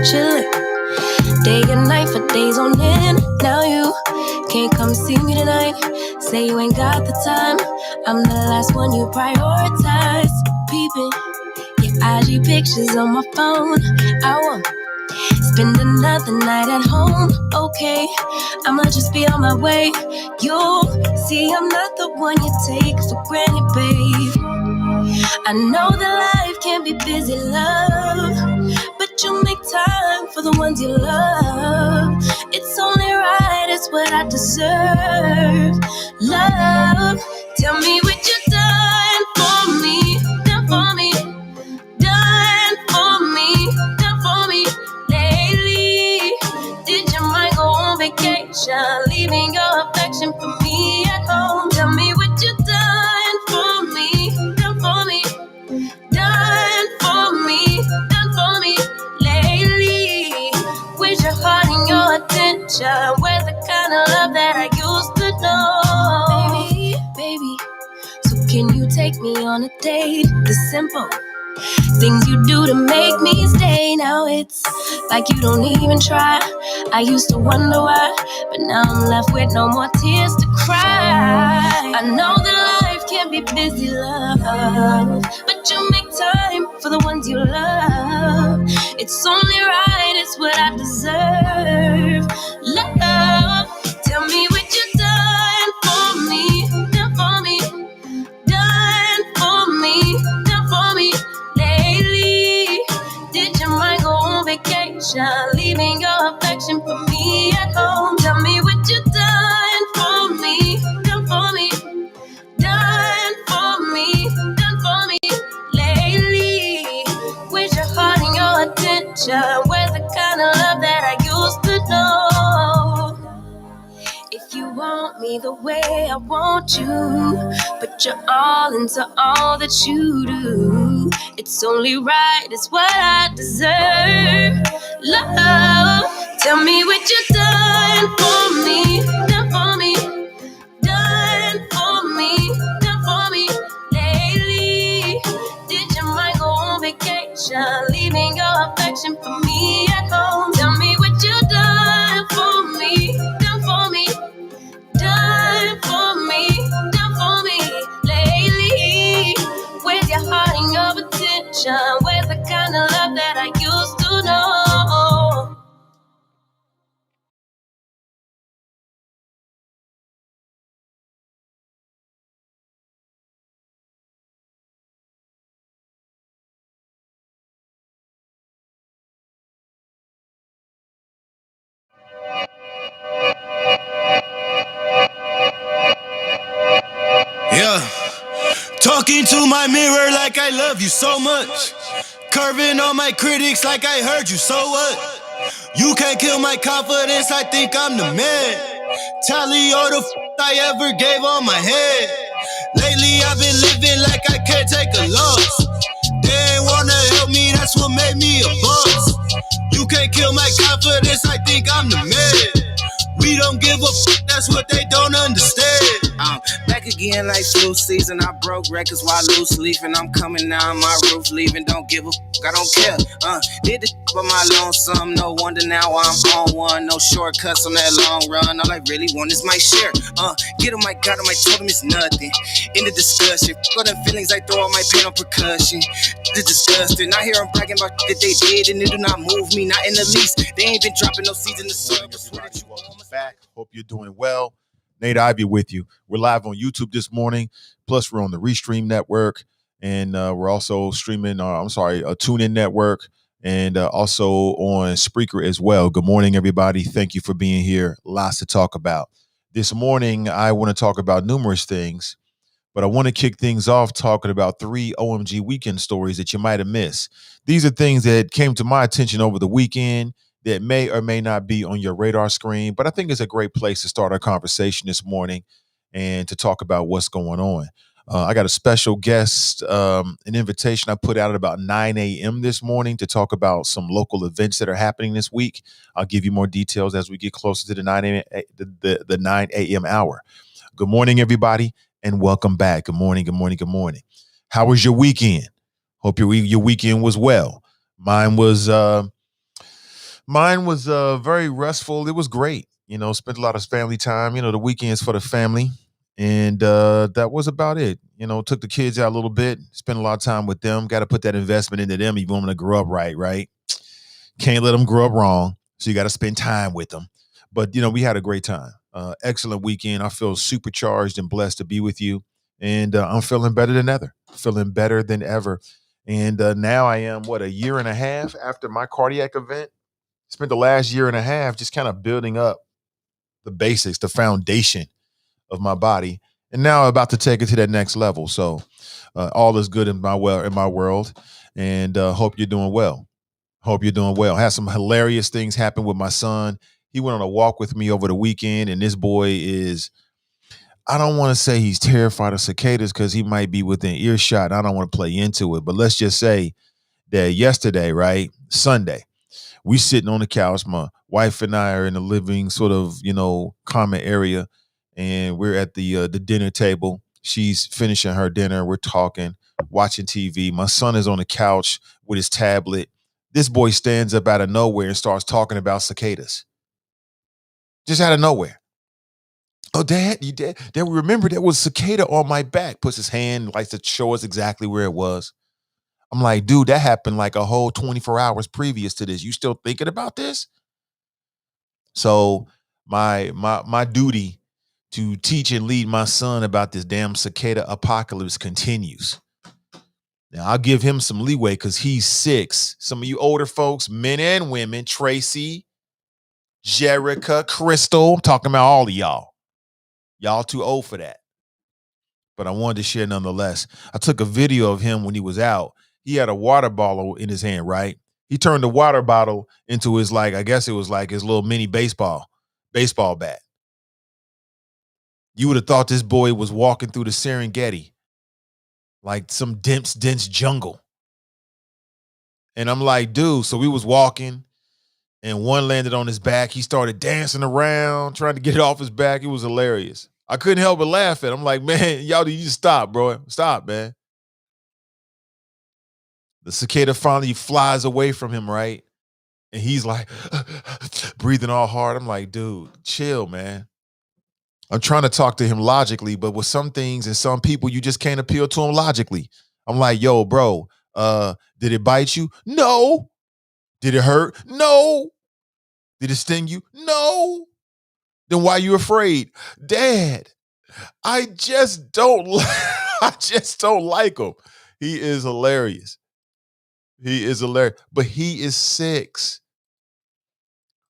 chillin'. Day and night for days on end. Now you can't come see me tonight. Say you ain't got the time. I'm the last one you prioritize. Peeping your IG pictures on my phone. I won't spend another night at home. Okay, I'ma just be on my way. You'll see I'm not the one you take for granted, babe. I know that life can be busy, love, but you make time for the ones you love. It's only right, it's what I deserve. Love, tell me what you done for me, done for me, done for me, done for me lately. Did your mind go on vacation, leaving your affection for me at home? Tell me what you done for me, done for me, done for me, done for me lately. Where's your heart and your attention? Where's the kind of love that I used to know? Baby, so can you take me on a date? The simple things you do to make me stay. Now it's like you don't even try. I used to wonder why, but now I'm left with no more tears to cry. I know that life can be busy, love, but you make time for the ones you love. It's only right, it's what I deserve. Love, tell me what you done for me, done for me, done for me, done for me lately. Did your mind go on vacation, leaving your affection for me at home? Tell me what you done for me, done for me, done for me, done for me lately. Where's your heart and your attention? Where's the kind of love that I used to know? If you want me the way I want you, but you're all into all that you do, it's only right, it's what I deserve. Love, tell me what you done for me, done for me, done for me, done for me lately. Did your mind go on vacation, leaving your affection for me at home? Tell me what you done for me, done for me, done for me lately. Where's your heart and your attention? Where's the kind of love that I used to know? Yeah, talking to my mirror like I love you so much. Curving on my critics like I heard you, so what? You can't kill my confidence, I think I'm the man. Tally all the I ever gave on my head. Lately I've been living like I can't take a loss. They ain't wanna help me, that's what made me a boss. You can't kill my confidence, I think I'm the man. We don't give a that's what they don't understand. I'm back again like flu season. I broke records while loose leafing. I'm coming down my roof, leaving. Don't give a I don't care. Did the for my lonesome. No wonder now I'm on one. No shortcuts on that long run. All I really want is my share. Get on my God, on my totem is nothing. In the discussion, for them feelings I throw all my pain on percussion. The disgusting. I hear them bragging about that they did, and it do not move me, not in the least. They ain't been dropping no seeds in the soil. Welcome back. Hope you're doing well. Nate Ivey with you. We're live on YouTube this morning. Plus, we're on the Restream Network, and we're also streaming. A TuneIn Network, and also on Spreaker as well. Good morning, everybody. Thank you for being here. Lots to talk about this morning. I want to talk about numerous things, but I want to kick things off talking about 3 OMG weekend stories that you might have missed. These are things that came to my attention over the weekend that may or may not be on your radar screen, but I think it's a great place to start our conversation this morning and to talk about what's going on. I got a special guest, an invitation I put out at about 9 a.m. this morning to talk about some local events that are happening this week. I'll give you more details as we get closer to the 9 a.m. hour. Good morning, everybody, and welcome back. Good morning, good morning, good morning. How was your weekend? Hope your weekend was well. Mine was Mine was very restful. It was great. Spent a lot of family time. The weekends for the family. And that was about it. Took the kids out a little bit, spent a lot of time with them. Got to put that investment into them if you want them to grow up right? Can't let them grow up wrong. So you got to spend time with them. But, we had a great time. Excellent weekend. I feel supercharged and blessed to be with you. And I'm feeling better than ever. Feeling better than ever. And now I am, a year and a half after my cardiac event. Spent the last year and a half just kind of building up the basics, the foundation of my body. And now I'm about to take it to that next level. So all is good in my world. And hope you're doing well. Hope you're doing well. Had some hilarious things happen with my son. He went on a walk with me over the weekend, and this boy is, I don't want to say he's terrified of cicadas because he might be within earshot. I don't want to play into it, but let's just say that yesterday, right, Sunday, we sitting on the couch. My wife and I are in the living sort of, common area, and we're at the dinner table. She's finishing her dinner. We're talking, watching TV. My son is on the couch with his tablet. This boy stands up out of nowhere and starts talking about cicadas. Just out of nowhere. Oh, Dad, remember there was a cicada on my back. Puts his hand, likes to show us exactly where it was. I'm like, dude, that happened like a whole 24 hours previous to this. You still thinking about this? So my duty to teach and lead my son about this damn cicada apocalypse continues. Now, I'll give him some leeway because he's 6. Some of you older folks, men and women, Tracy, Jerica, Crystal, I'm talking about all of y'all. Y'all too old for that. But I wanted to share nonetheless. I took a video of him when he was out. He had a water bottle in his hand, right? He turned the water bottle into his, I guess it was like his little mini baseball bat. You would have thought this boy was walking through the Serengeti, like some dense jungle. And I'm like, dude, so we was walking and one landed on his back. He started dancing around, trying to get it off his back. It was hilarious. I couldn't help but laugh at him. I'm like, man, y'all, you just stop, bro. Stop, man. The cicada finally flies away from him, right? And he's like, breathing all hard. I'm like, dude, chill, man. I'm trying to talk to him logically, but with some things and some people, you just can't appeal to them logically. I'm like, yo, bro, did it bite you? No. Did it hurt? No. Did it sting you? No. Then why are you afraid? Dad, I just don't like him. He is hilarious. But he is 6.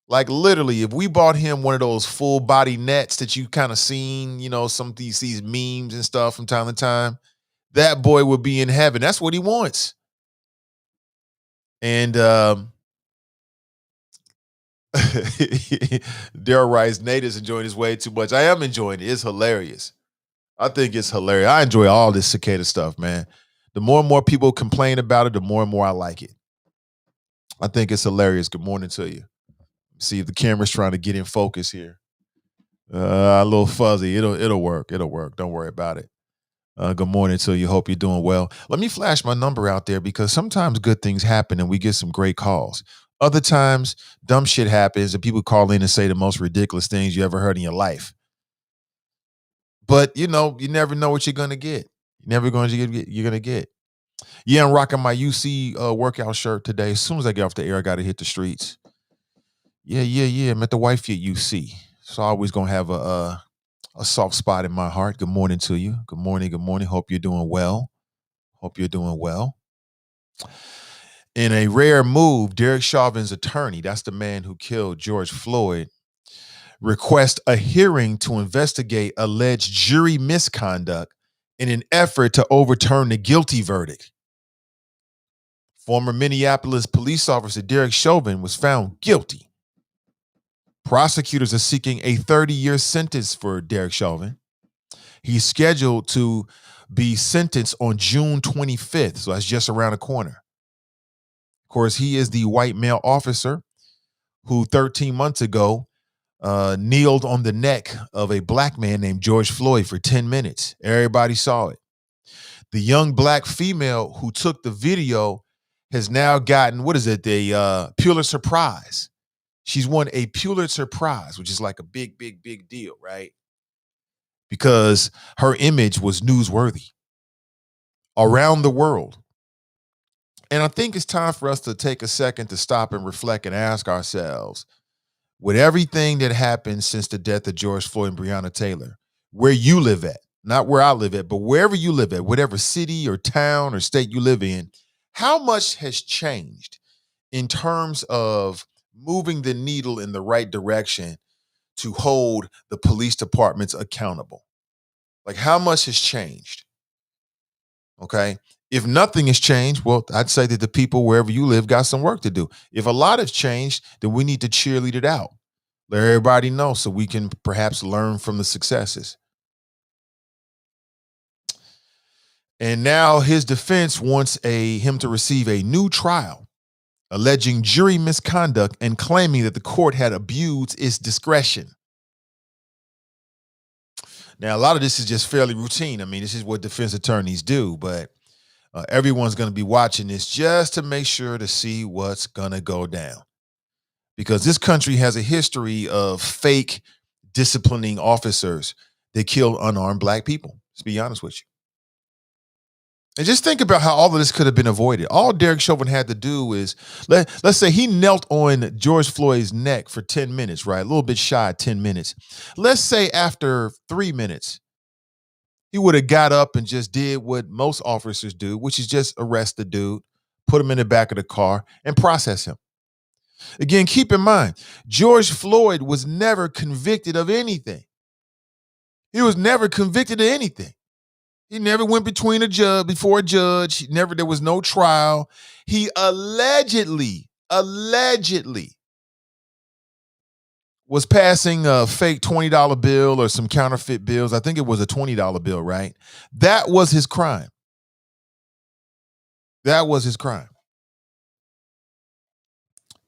Like literally, if we bought him one of those full body nets that you kind of seen, some of these memes and stuff from time to time, that boy would be in heaven. That's what he wants. And Daryl writes, Nate is enjoying his way too much. I am enjoying it. It's hilarious. I think it's hilarious. I enjoy all this cicada stuff, man. The more and more people complain about it, the more and more I like it. I think it's hilarious. Good morning to you. See if the camera's trying to get in focus here. A little fuzzy. It'll work. It'll work. Don't worry about it. Good morning to you. Hope you're doing well. Let me flash my number out there because sometimes good things happen and we get some great calls. Other times, dumb shit happens and people call in and say the most ridiculous things you ever heard in your life. But, you never know what you're going to get. You're going to get. Yeah, I'm rocking my UC workout shirt today. As soon as I get off the air, I got to hit the streets. Yeah. I'm at the wifey at UC. So I always going to have a soft spot in my heart. Good morning to you. Good morning. Hope you're doing well. In a rare move, Derek Chauvin's attorney, that's the man who killed George Floyd, requests a hearing to investigate alleged jury misconduct in an effort to overturn the guilty verdict. Former Minneapolis police officer Derek Chauvin was found guilty. Prosecutors are seeking a 30-year sentence for Derek Chauvin. He's scheduled to be sentenced on June 25th, so that's just around the corner. Of course, he is the white male officer who 13 months ago kneeled on the neck of a black man named George Floyd for 10 minutes. Everybody saw it. The young black female who took the video has now gotten, the Pulitzer Prize. She's won a Pulitzer Prize, which is like a big, big, big deal, right? Because her image was newsworthy around the world. And I think it's time for us to take a second to stop and reflect and ask ourselves, with everything that happened since the death of George Floyd and Breonna Taylor, where you live at, not where I live at, but wherever you live at, whatever city or town or state you live in, how much has changed in terms of moving the needle in the right direction to hold the police departments accountable? Like, how much has changed? Okay. If nothing has changed, well, I'd say that the people wherever you live got some work to do. If a lot has changed, then we need to cheerlead it out. Let everybody know so we can perhaps learn from the successes. And now his defense wants him to receive a new trial, alleging jury misconduct and claiming that the court had abused its discretion. Now, a lot of this is just fairly routine. I mean, this is what defense attorneys do, but everyone's going to be watching this just to make sure to see what's going to go down. Because this country has a history of fake disciplining officers that kill unarmed Black people. Let's be honest with you. And just think about how all of this could have been avoided. All Derek Chauvin had to do is, let's say he knelt on George Floyd's neck for 10 minutes, right? A little bit shy of 10 minutes. Let's say after 3 minutes, he would have got up and just did what most officers do, which is just arrest the dude, put him in the back of the car, and process him. Again, keep in mind, George Floyd was never convicted of anything. He was never convicted of anything. He never went before a judge. There was no trial. He allegedly was passing a fake $20 bill or some counterfeit bills. I think it was a $20 bill, right? That was his crime. That was his crime.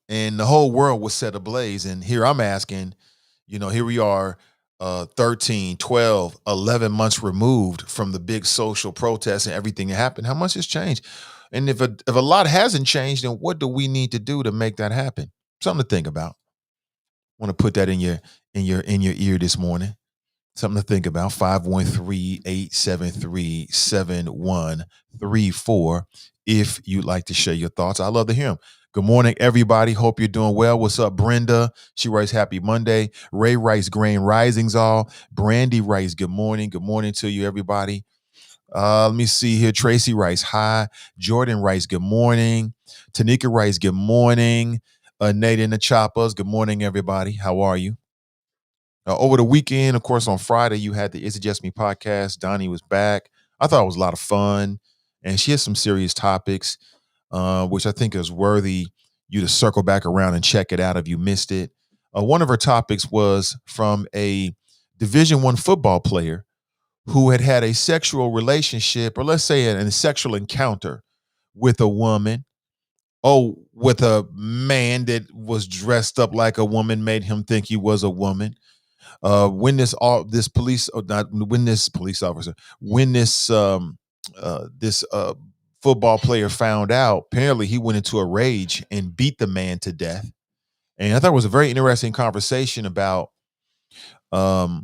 And the whole world was set ablaze. And here I'm asking, here we are, 13, 12, 11 months removed from the big social protests and everything that happened. How much has changed? And if a lot hasn't changed, then what do we need to do to make that happen? Something to think about. I want to put that in your ear this morning. Something to think about. 513-873-7134. If you'd like to share your thoughts, I'd love to hear them. Good morning, everybody. Hope you're doing well. What's up, Brenda? She writes, happy Monday. Ray writes, Grand Risings all. Brandy writes, good morning. Good morning to you, everybody. Let me see here. Tracy writes, hi. Jordan writes, good morning. Tanika writes, good morning. Nate in the Choppers, good morning, everybody. How are you? Over the weekend, of course, on Friday, you had the Is It Just Me podcast. Donnie was back. I thought it was a lot of fun. And she has some serious topics, which I think is worthy you to circle back around and check it out if you missed it. One of her topics was from a Division I football player who had a sexual relationship, or let's say a sexual encounter with a woman. With a man that was dressed up like a woman, made him think he was a woman. When this football player found out, apparently he went into a rage and beat the man to death. And I thought it was a very interesting conversation about, how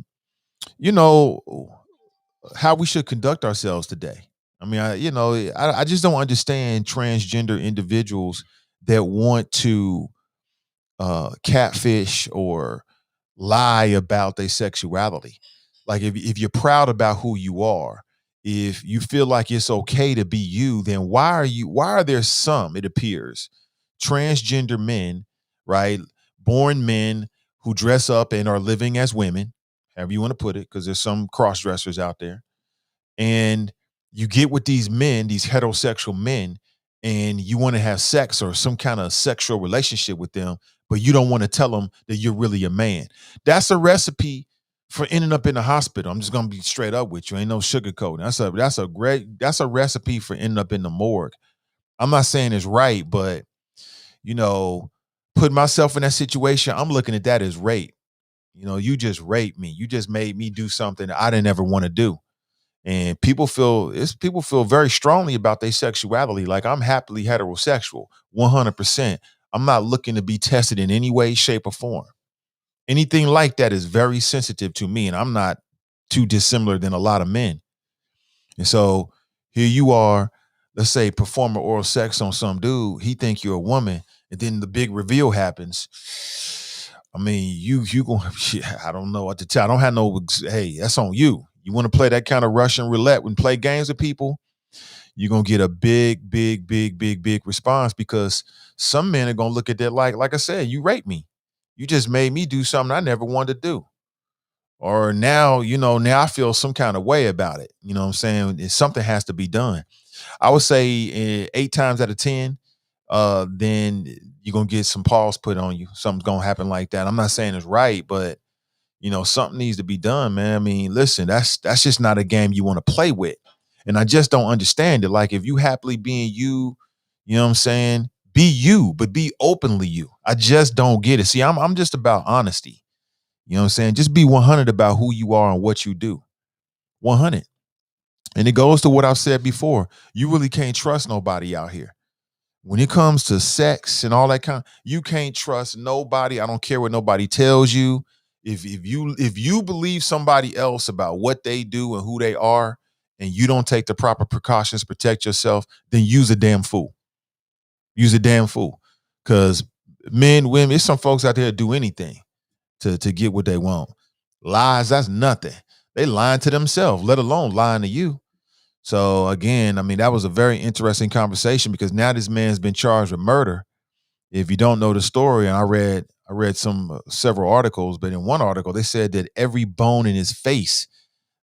we should conduct ourselves today. I mean, I just don't understand transgender individuals that want to catfish or lie about their sexuality. Like if you're proud about who you are, if you feel like it's okay to be you, then why are there some, it appears, transgender men, right? Born men who dress up and are living as women, however you want to put it, because there's some cross-dressers out there. And you get with these men, these heterosexual men, and you want to have sex or some kind of sexual relationship with them, but you don't want to tell them that you're really a man. That's a recipe for ending up in the hospital. I'm just going to be straight up with you. Ain't no sugarcoating. That's a recipe for ending up in the morgue. I'm not saying it's right, but put myself in that situation, I'm looking at that as rape. You just raped me. You just made me do something that I didn't ever want to do. And people feel very strongly about their sexuality. Like, I'm happily heterosexual, 100%. I'm not looking to be tested in any way, shape, or form. Anything like that is very sensitive to me, and I'm not too dissimilar than a lot of men. And so here you are, let's say performing oral sex on some dude, he think you're a woman, and then the big reveal happens. I mean, you gonna, I don't know what to tell. I don't have no, hey, that's on you. You want to play that kind of Russian roulette when play games with people, you're gonna get a big, big, big, big, big response, because some men are gonna look at that like I said, you raped me. You just made me do something I never wanted to do. Or now, now I feel some kind of way about it. You know what I'm saying? Something has to be done. I would say 8 times out of 10, then you're gonna get some pause put on you. Something's gonna happen like that. I'm not saying it's right, but something needs to be done, man. I mean, listen, that's just not a game you want to play with. And I just don't understand it. Like, if you happily being you, you know what I'm saying? Be you, but be openly you. I just don't get it. See, I'm just about honesty. You know what I'm saying? Just be 100 about who you are and what you do. 100. And it goes to what I've said before. You really can't trust nobody out here. When it comes to sex and all that you can't trust nobody. I don't care what nobody tells you. If you believe somebody else about what they do and who they are, and you don't take the proper precautions to protect yourself, then use a damn fool. Use a damn fool. Because men, women, there's some folks out there that do anything to get what they want. Lies, that's nothing. They lying to themselves, let alone lying to you. So again, I mean, that was a very interesting conversation, because now this man's been charged with murder. If you don't know the story, and I read some several articles, but in one article they said that every bone in his face,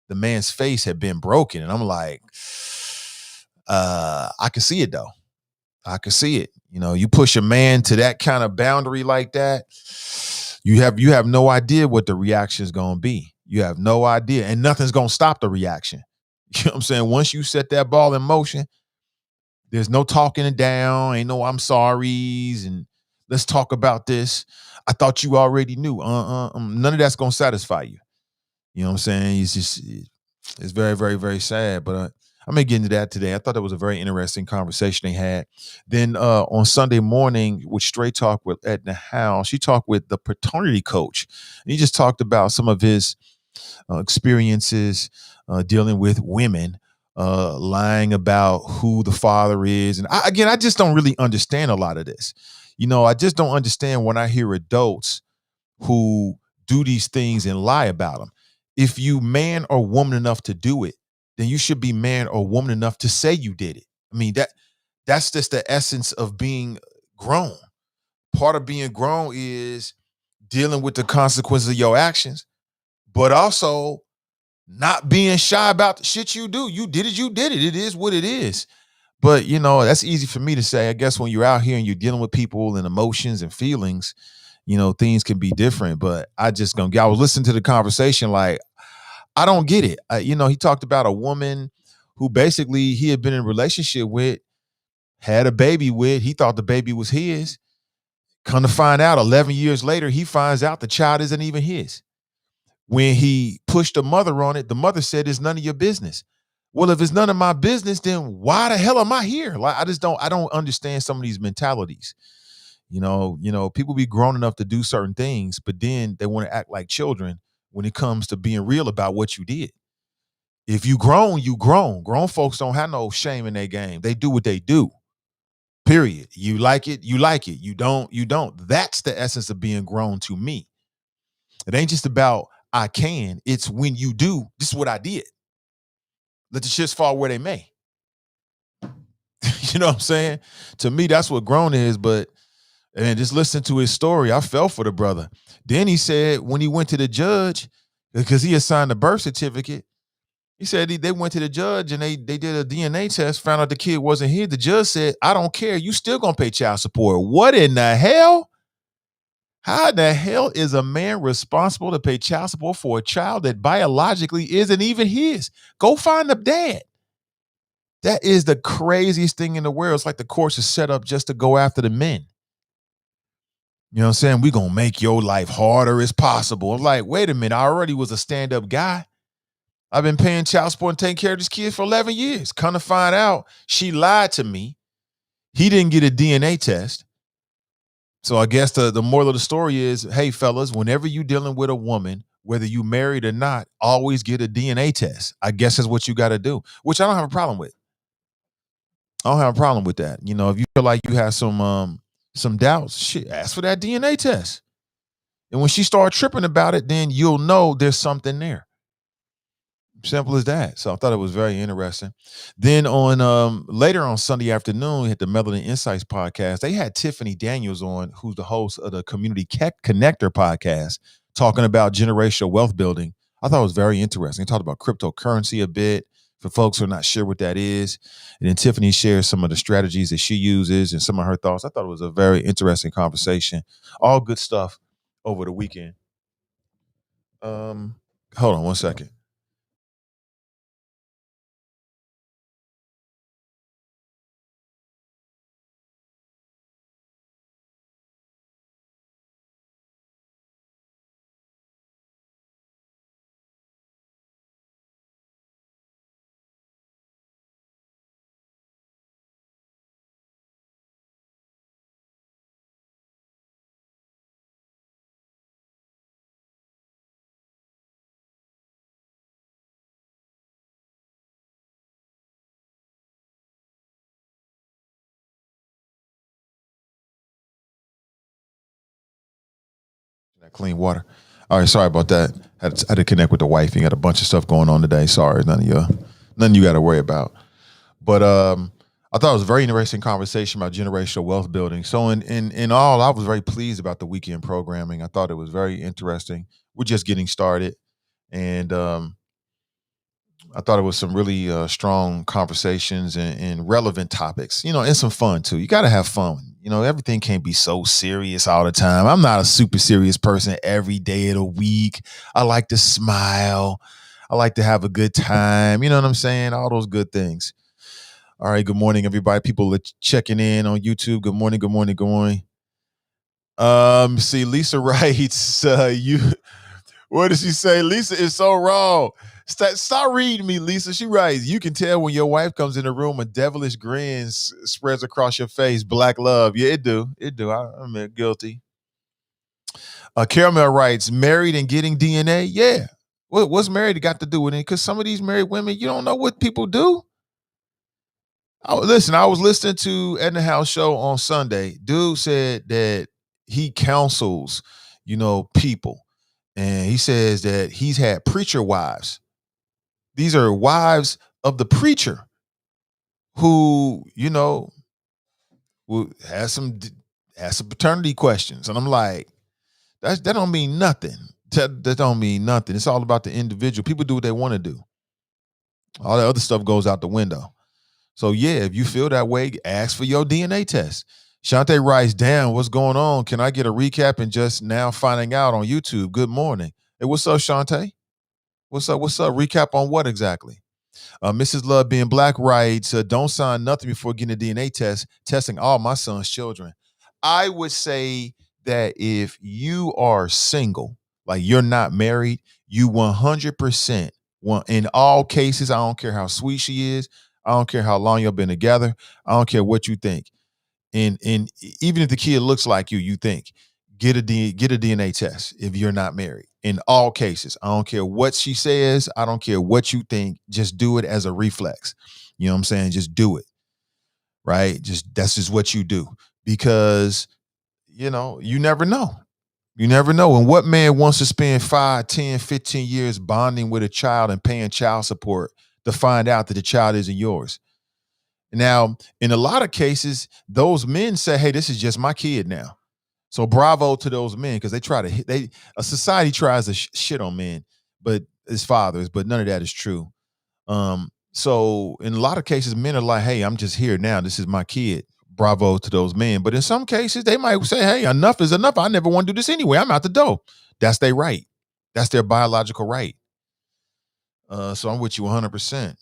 the man's face, had been broken. And I'm like, I can see it though. I can see it. You push a man to that kind of boundary like that, you have no idea what the reaction is going to be. You have no idea, and nothing's going to stop the reaction. You know what I'm saying? Once you set that ball in motion, there's no talking it down. Ain't no I'm sorries and let's talk about this. I thought you already knew. None of that's going to satisfy you. You know what I'm saying? It's very, very, very sad. But I'm going to get into that today. I thought that was a very interesting conversation they had. Then on Sunday morning with Straight Talk with Edna Howe, she talked with the paternity coach. And he just talked about some of his experiences dealing with women, lying about who the father is. And I just don't really understand a lot of this. I just don't understand when I hear adults who do these things and lie about them. If you man or woman enough to do it, then you should be man or woman enough to say you did it. I mean, that's just the essence of being grown. Part of being grown is dealing with the consequences of your actions, but also not being shy about the shit you do. You did it, you did it. It is what it is. But, that's easy for me to say. I guess when you're out here and you're dealing with people and emotions and feelings, things can be different. But I was listening to the conversation like, I don't get it. He talked about a woman who basically he had been in a relationship with, had a baby with. He thought the baby was his. Come to find out 11 years later, he finds out the child isn't even his. When he pushed the mother on it, the mother said, it's none of your business. Well, if it's none of my business, then why the hell am I here? Like, I don't understand some of these mentalities. People be grown enough to do certain things, but then they want to act like children when it comes to being real about what you did. If you grown, you grown. Grown folks don't have no shame in their game. They do what they do. Period. You like it, you like it. You don't, you don't. That's the essence of being grown to me. It ain't just about I can. It's when you do, this is what I did. Let the shits fall where they may. You know what I'm saying? To me, that's what grown is. But and just listen to his story, I fell for the brother. Then he said when he went to the judge, because he assigned a birth certificate, he said they went to the judge and they did a DNA test, found out the kid wasn't here. The judge said, I don't care. You still gonna pay child support. What in the hell? How the hell is a man responsible to pay child support for a child that biologically isn't even his? Go find the dad. That is the craziest thing in the world. It's like the courts is set up just to go after the men. You know what I'm saying? We're going to make your life harder as possible. I'm like, wait a minute. I already was a stand-up guy. I've been paying child support and taking care of this kid for 11 years. Come to find out, she lied to me. He didn't get a DNA test. So I guess the moral of the story is, hey, fellas, whenever you dealing with a woman, whether you married or not, always get a DNA test. I guess is what you got to do, which I don't have a problem with. I don't have a problem with that. You know, if you feel like you have some doubts, shit, ask for that DNA test. And when she starts tripping about it, then you'll know there's something there. Simple as that. So I thought it was very interesting. Then on later on Sunday afternoon, we had the Melanin Insights podcast. They had Tiffany Daniels on, who's the host of the Community Connector podcast, talking about generational wealth building. I thought it was very interesting. They talked about cryptocurrency a bit for folks who are not sure what that is. And then Tiffany shares some of the strategies that she uses and some of her thoughts. I thought it was a very interesting conversation. All good stuff over the weekend. Hold on one second. That clean water. All right, sorry about that. Had to connect with the wife. You got a bunch of stuff going on today. Sorry, none you got to worry about. But I thought it was a very interesting conversation about generational wealth building. So in all, I was very pleased about the weekend programming. I thought it was very interesting. We're just getting started, and I thought it was some really strong conversations and relevant topics, you know, and some fun too. You got to have fun. You know, everything can't be so serious all the time. I'm not a super serious person every day of the week. I like to smile. I like to have a good time. You know what I'm saying? All those good things. All right. Good morning, everybody. People are checking in on YouTube. Good morning. Good morning. Good morning. See, Lisa writes, what does she say? Lisa is so wrong. Stop reading me, Lisa. She writes, you can tell when your wife comes in the room, a devilish grin spreads across your face. Black love. Yeah, it do. I'm guilty. Caramel writes, married and getting DNA? Yeah. What's married got to do with it? Because some of these married women, you don't know what people do. I was listening to Edna House show on Sunday. Dude said that he counsels, you know, people. And he says that he's had preacher wives. These are wives of the preacher who, you know, has some paternity questions. And I'm like, that don't mean nothing. That don't mean nothing. It's all about the individual. People do what they want to do. All that other stuff goes out the window. So yeah, if you feel that way, ask for your DNA test. Shantae writes, damn, what's going on? Can I get a recap and just now finding out on YouTube? Good morning. Hey, what's up, Shantae? What's up? Recap on what exactly? Mrs. Love Being Black writes, don't sign nothing before getting a DNA test, testing all my son's children. I would say that if you are single, like you're not married, you 100%, in all cases, I don't care how sweet she is, I don't care how long you've been together, I don't care what you think. And even if the kid looks like you think, get a DNA test if you're not married. In all cases, I don't care what she says. I don't care what you think. Just do it as a reflex. You know what I'm saying? Just do it. Right? That's just what you do. Because, you know, you never know. You never know. And what man wants to spend 5, 10, 15 years bonding with a child and paying child support to find out that the child isn't yours? Now, in a lot of cases, those men say, hey, this is just my kid now. So bravo to those men, because a society tries to shit on men, but as fathers, but none of that is true. So in a lot of cases, men are like, hey, I'm just here now. This is my kid. Bravo to those men. But in some cases, they might say, hey, enough is enough. I never want to do this anyway. I'm out the door. That's their right. That's their biological right. So I'm with you 100%.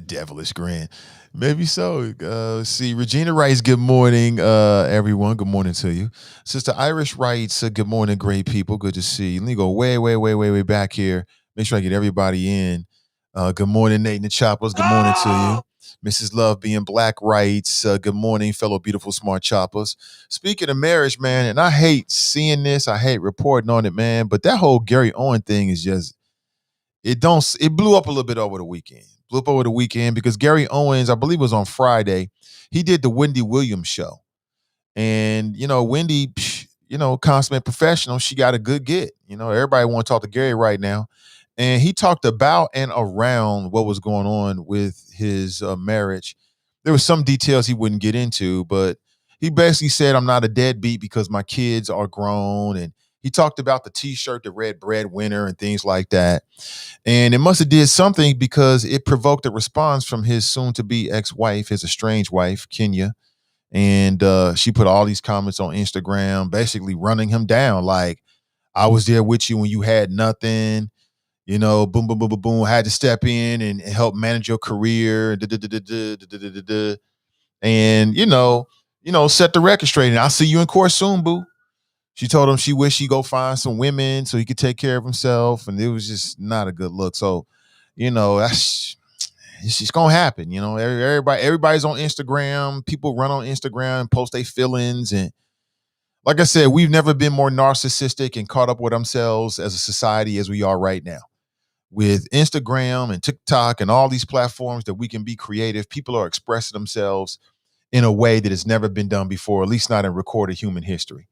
Devilish grin. Maybe so. See, Regina writes, good morning, everyone. Good morning to you. Sister Irish writes, good morning, great people. Good to see you. Let me go way back here. Make sure I get everybody in. Good morning, Nate and the Choppers. Good morning to you. Mrs. Love being black writes, good morning, fellow beautiful smart choppers. Speaking of marriage, man, and I hate seeing this, I hate reporting on it, man, but that whole Gary Owen thing is just, it blew up a little bit over the weekend. Blew up over the weekend because Gary Owens, I believe it was on Friday, he did the Wendy Williams show. And, Wendy, consummate professional, she got a good get. Everybody want to talk to Gary right now. And he talked about and around what was going on with his marriage. There were some details he wouldn't get into, but he basically said, I'm not a deadbeat because my kids are grown. And he talked about the T-shirt, the red breadwinner and things like that. And it must have did something because it provoked a response from his soon-to-be ex-wife, his estranged wife, Kenya. And she put all these comments on Instagram, basically running him down. Like, I was there with you when you had nothing, boom, boom, boom, boom, boom, had to step in and help manage your career. And, set the record straight. And I'll see you in court soon, boo. She told him she wished he'd go find some women so he could take care of himself. And it was just not a good look. So, it's just gonna happen. Everybody's on Instagram. People run on Instagram and post their feelings. And like I said, we've never been more narcissistic and caught up with ourselves as a society as we are right now. With Instagram and TikTok and all these platforms that we can be creative, people are expressing themselves in a way that has never been done before, at least not in recorded human history.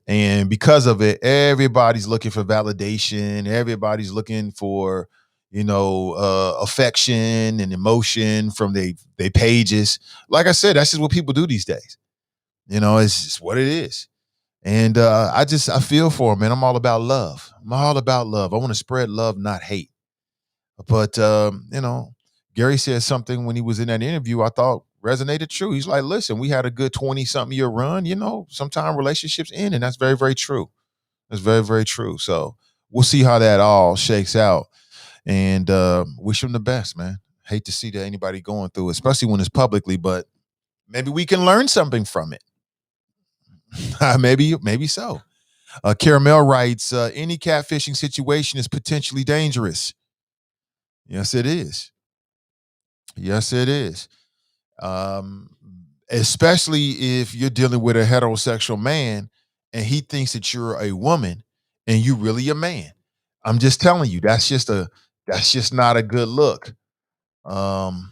And because of it, everybody's looking for validation. Everybody's looking for, affection and emotion from their pages. Like I said, that's just what people do these days. It's just what it is. And I feel for him, man. I'm all about love. I'm all about love. I want to spread love, not hate. But, Gary said something when he was in that interview I thought resonated true. He's like, listen, we had a good 20-something year run. Sometimes relationships end, and that's very, very true. That's very, very true. So we'll see how that all shakes out. And wish him the best, man. Hate to see that anybody going through, especially when it's publicly, but maybe we can learn something from it. maybe so. Caramel writes, any catfishing situation is potentially dangerous. Yes, it is. Yes, it is. Especially if you're dealing with a heterosexual man and he thinks that you're a woman and you really a man. I'm just telling you, that's just not a good look. And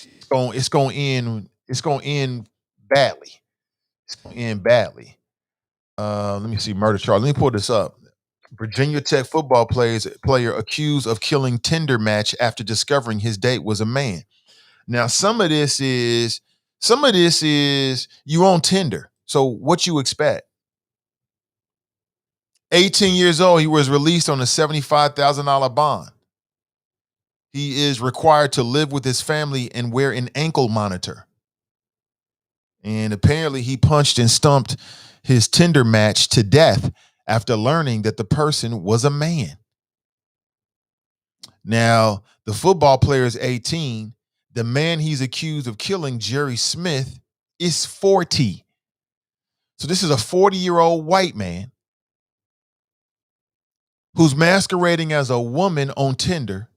it's going to end badly. It's going to end badly. Let me see, murder charge. Let me pull this up. Virginia Tech football player accused of killing Tinder match after discovering his date was a man. Now, some of this is you on Tinder. So what you expect? 18 years old, he was released on a $75,000 bond. He is required to live with his family and wear an ankle monitor. And apparently he punched and stumped his Tinder match to death after learning that the person was a man. Now, the football player is 18. The man he's accused of killing, Jerry Smith, is 40. So this is a 40-year-old white man who's masquerading as a woman on Tinder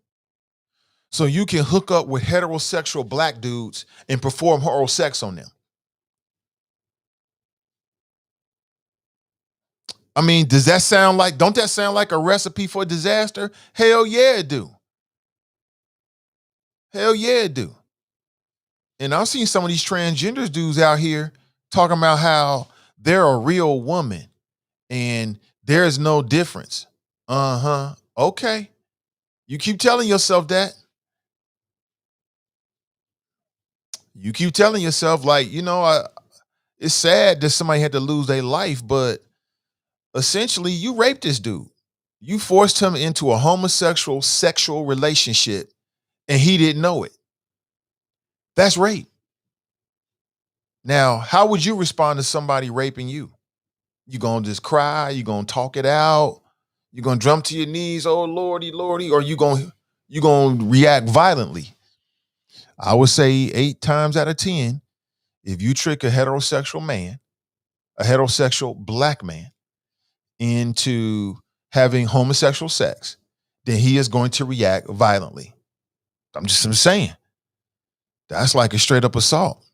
so you can hook up with heterosexual black dudes and perform oral sex on them. I mean, don't that sound like a recipe for disaster? Hell yeah, it do. Hell yeah, it do. And I've seen some of these transgender dudes out here talking about how they're a real woman and there's no difference. Uh-huh. Okay. You keep telling yourself that. You keep telling yourself, like, it's sad that somebody had to lose their life, but essentially you raped this dude. You forced him into a homosexual sexual relationship and he didn't know it. That's rape. Now, how would you respond to somebody raping you? You gonna just cry? You gonna talk it out? You gonna jump to your knees? Oh Lordy, Lordy, or you gonna react violently? I would say 8 times out of 10, if you trick a heterosexual man, a heterosexual black man, into having homosexual sex, then he is going to react violently. I'm saying. That's like a straight up assault.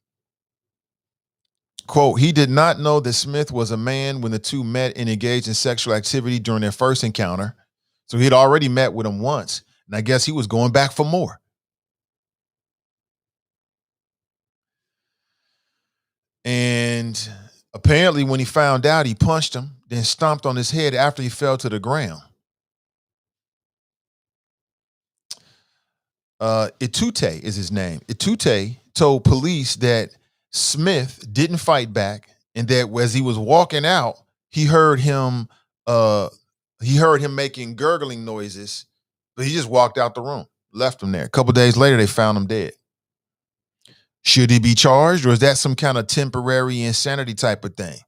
Quote, he did not know that Smith was a man when the two met and engaged in sexual activity during their first encounter. So he'd already met with him once. And I guess he was going back for more. And apparently when he found out, he punched him, then stomped on his head after he fell to the ground. Itute is his name. Itute told police that Smith didn't fight back, and that as he was walking out, he heard him making gurgling noises, but he just walked out the room, left him there. A couple days later, they found him dead. Should he be charged, or is that some kind of temporary insanity type of thing?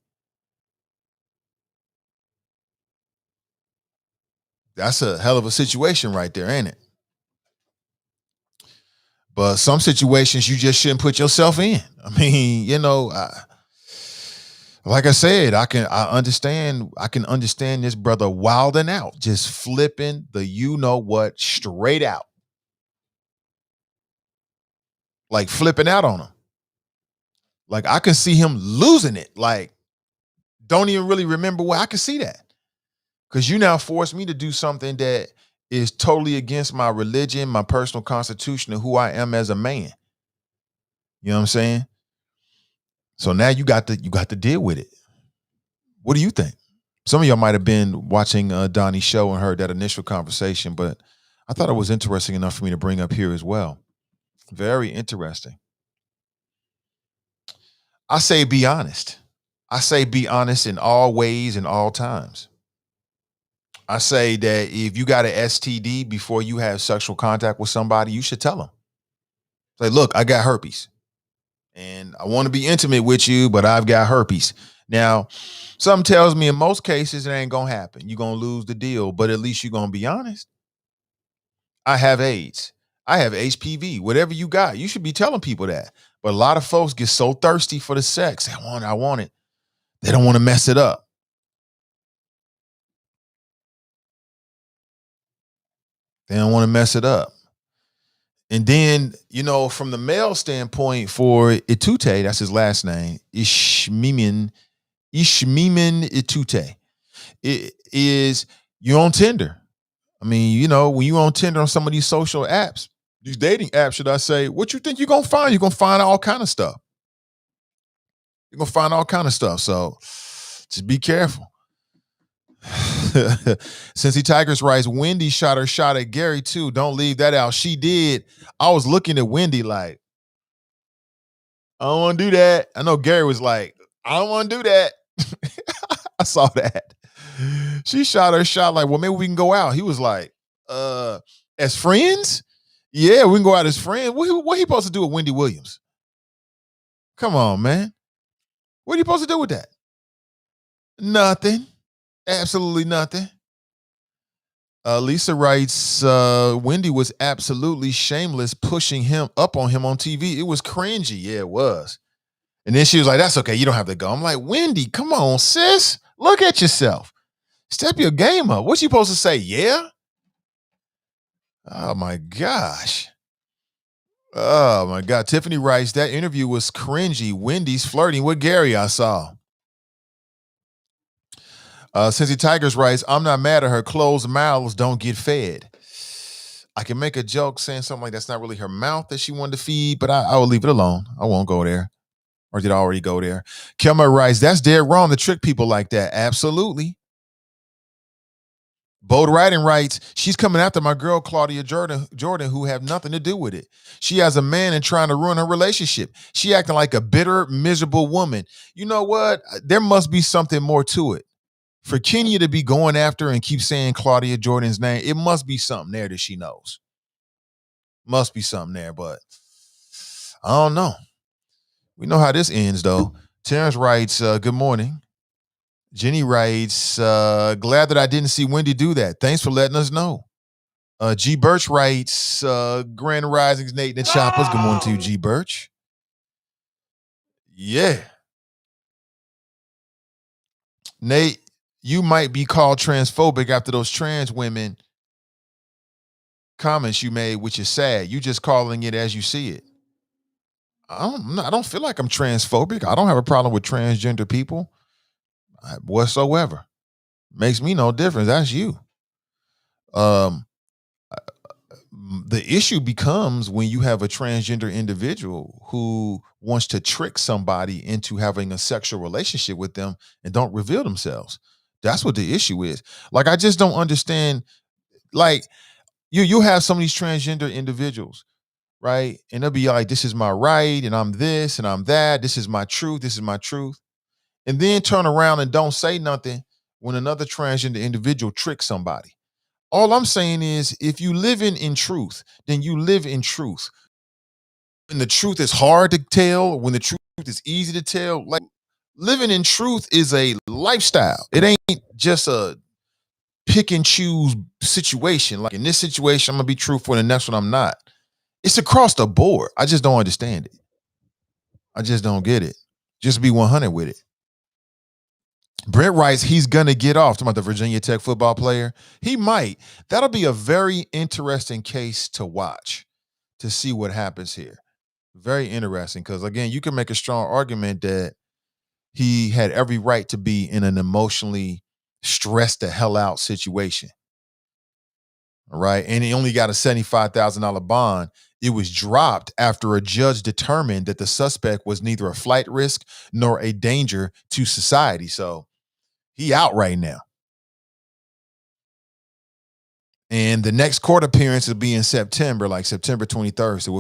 That's a hell of a situation right there, ain't it? But some situations you just shouldn't put yourself in. I mean, like I said, I can understand this brother wilding out, just flipping the you know what straight out. Like flipping out on him. Like I can see him losing it. Like, don't even really remember why. I can see that. Because you now force me to do something that is totally against my religion, my personal constitution, and who I am as a man. You know what I'm saying? So now you got to deal with it. What do you think? Some of y'all might have been watching Donnie's show and heard that initial conversation, but I thought it was interesting enough for me to bring up here as well. Very interesting. I say be honest. I say be honest in all ways and all times. I say that if you got an STD before you have sexual contact with somebody, you should tell them. Say, look, I got herpes and I want to be intimate with you, but I've got herpes. Now, something tells me in most cases it ain't going to happen. You're going to lose the deal, but at least you're going to be honest. I have AIDS. I have HPV. Whatever you got, you should be telling people that. But a lot of folks get so thirsty for the sex. I want it. They don't want to mess it up. They don't want to mess it up. And then, from the male standpoint for Itute, that's his last name, Ishmimin Itute, it is you're on Tinder. I mean, when you're on Tinder on some of these social apps, these dating apps, should I say, what you think you're going to find? You're going to find all kind of stuff. You're going to find all kind of stuff. So just be careful. Cincy Tigers writes, Wendy shot her shot at Gary too. Don't leave that out. She did. I was looking at Wendy like, I don't want to do that. I know Gary was like, I don't want to do that. I saw that. She shot her shot like, well, maybe we can go out. He was like, as friends? Yeah, we can go out as friends. What he supposed to do with Wendy Williams? Come on, man. What are you supposed to do with that? Nothing. Absolutely nothing. Lisa writes, Wendy was absolutely shameless pushing him up on him on TV. It was cringy. Yeah, it was. And then she was like, that's okay. You don't have to go. I'm like, Wendy, come on, sis. Look at yourself. Step your game up. What's you supposed to say? Yeah? Oh, my gosh. Oh, my God. Tiffany writes, that interview was cringy. Wendy's flirting with Gary, I saw. Cincy Tigers writes, I'm not mad at her. Closed mouths don't get fed. I can make a joke saying something like that's not really her mouth that she wanted to feed, but I will leave it alone. I won't go there. Or did I already go there? Kelmer writes, that's dead wrong to trick people like that. Absolutely. Bold Writing writes, she's coming after my girl, Claudia Jordan, who have nothing to do with it. She has a man and trying to ruin her relationship. She acting like a bitter, miserable woman. You know what? There must be something more to it. For Kenya to be going after and keep saying Claudia Jordan's name, it must be something there that she knows. Must be something there, but I don't know. We know how this ends, though. Terrence writes, good morning. Jenny writes, glad that I didn't see Wendy do that. Thanks for letting us know. G. Birch writes, Grand Risings, Nate and the Choppers. Good morning to you, G. Birch. Yeah. Nate, you might be called transphobic after those trans women comments you made, which is sad. You just calling it as you see it. I don't feel like I'm transphobic. I don't have a problem with transgender people whatsoever. Makes me no difference. That's you. Um, the issue becomes when you have a transgender individual who wants to trick somebody into having a sexual relationship with them and don't reveal themselves. That's what the issue is. Like, I just don't understand. Like, you have some of these transgender individuals, right? And they'll be like, this is my right, and I'm this and I'm that. This is my truth. This is my truth. And then turn around and don't say nothing when another transgender individual tricks somebody. All I'm saying is, if you live in truth, then you live in truth. When the truth is hard to tell, when the truth is easy to tell, like, living in truth is a lifestyle. It ain't just a pick and choose situation. Like, in this situation, I'm gonna be truthful, and the next one I'm not. It's across the board. I just don't understand it. I just don't get it. Just be 100 with it. Brent writes he's gonna get off. Talking about the Virginia Tech football player. He might. That'll be a very interesting case to watch, to see what happens here. Very interesting, because again, you can make a strong argument that he had every right to be in an emotionally stressed the hell out situation. All right. And he only got a $75,000 bond. It was dropped after a judge determined that the suspect was neither a flight risk nor a danger to society. So he out right now. And the next court appearance will be in September, like September 23rd. So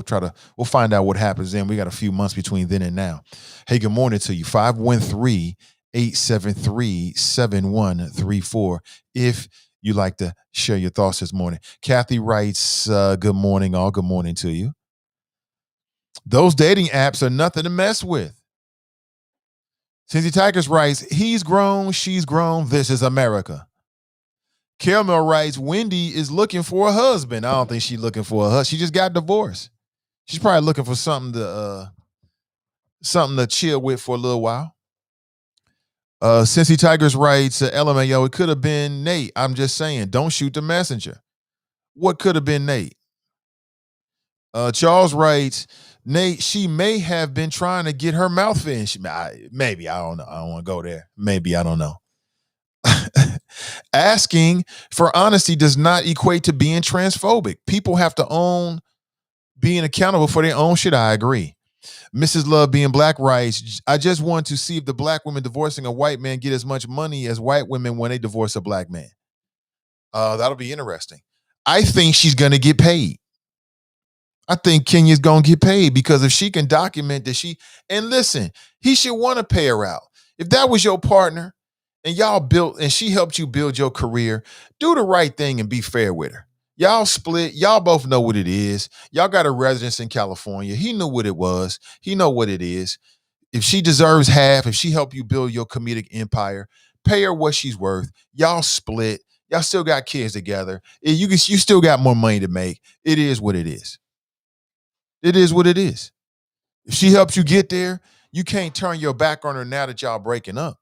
we'll find out what happens then. We got a few months between then and now. Hey, good morning to you. 513-873-7134. If you like to share your thoughts this morning. Kathy writes, good morning, all. Good morning to you. Those dating apps are nothing to mess with. Cindy Tigers writes, he's grown, she's grown. This is America. Caramel writes, Wendy is looking for a husband. I don't think she's looking for a husband. She just got divorced. She's probably looking for something to chill with for a little while. Cincy Tigers writes, LMAO, it could have been Nate. I'm just saying, don't shoot the messenger. What could have been Nate? Charles writes, Nate, she may have been trying to get her mouth finished. Maybe, I don't know. I don't want to go there. Maybe, I don't know. Asking for honesty does not equate to being transphobic. People have to own being accountable for their own shit. I agree. Mrs. Love Being Black writes, I just want to see if the black women divorcing a white man get as much money as white women when they divorce a black man. That'll be interesting. I think she's going to get paid. I think Kenya's going to get paid, because if she can document that and listen, he should want to pay her out. If that was your partner and y'all built, and she helped you build your career, do the right thing and be fair with her. Y'all split. Y'all both know what it is. Y'all got a residence in California. He knew what it was. He know what it is. If she deserves half, if she helped you build your comedic empire, pay her what she's worth. Y'all split. Y'all still got kids together. You still got more money to make. It is what it is. It is what it is. If she helps you get there, you can't turn your back on her now that y'all breaking up.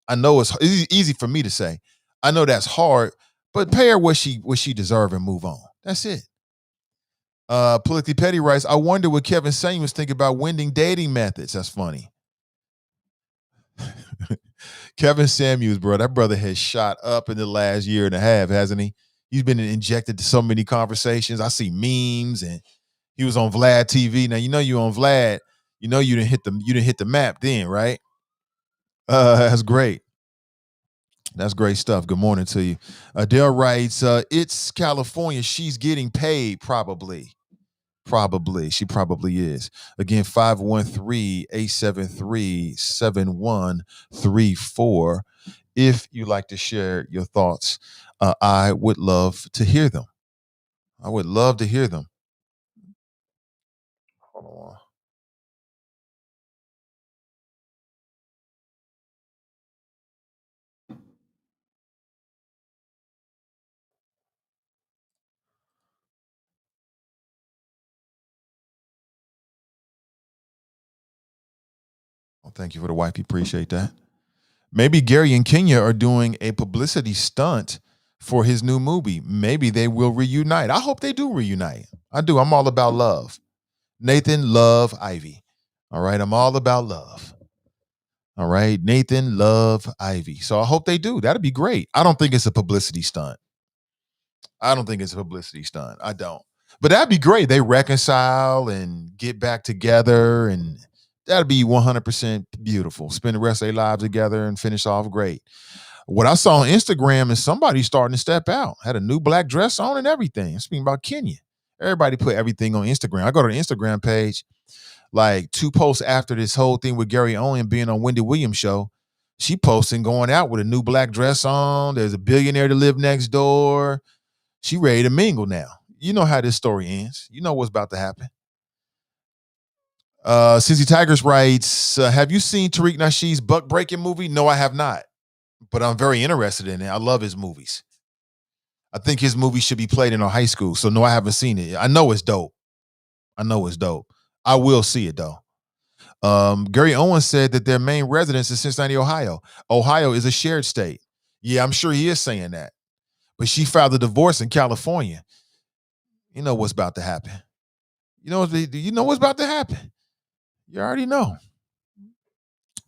I know it's easy for me to say. I know that's hard, but pay her what she deserves and move on. That's it. Politically Petty writes, I wonder what Kevin Samuels think about winding dating methods. That's funny. Kevin Samuels, bro, that brother has shot up in the last year and a half, hasn't he? He's been injected to so many conversations. I see memes, and he was on Vlad TV. Now, you know you on Vlad. You know you didn't hit the map then, right? That's great. That's great stuff. Good morning to you. Adele writes, it's California. She's getting paid, probably. Probably. She probably is. Again, 513-873-7134. If you like to share your thoughts, I would love to hear them. I would love to hear them. Hold on. Well, thank you for the wifey. Appreciate that. Maybe Gary and Kenya are doing a publicity stunt for his new movie. Maybe they will reunite. I hope they do reunite. I do. I'm all about love. Nathan Love Ivey. All right. I'm all about love. All right. Nathan Love Ivey. So I hope they do. That'd be great. I don't think it's a publicity stunt. I don't. But that'd be great. They reconcile and get back together, and that'd be 100% beautiful. Spend the rest of their lives together and finish off great. What I saw on Instagram is somebody starting to step out. Had a new black dress on and everything. I'm speaking about Kenya. Everybody put everything on Instagram. I go to the Instagram page, like 2 posts after this whole thing with Gary Owen being on Wendy Williams' show. She posting going out with a new black dress on. There's a billionaire to live next door. She ready to mingle now. You know how this story ends. You know what's about to happen. Sissy Tigers writes, have you seen Tariq Nasheed's Buck Breaking movie? No, I have not. But I'm very interested in it. I love his movies. I think his movie should be played in a high school. So no, I haven't seen it. I know it's dope. I will see it though. Gary Owens said that their main residence is Cincinnati, Ohio. Ohio is a shared state. Yeah, I'm sure he is saying that. But she filed a divorce in California. You know what's about to happen. You know what's about to happen. You already know.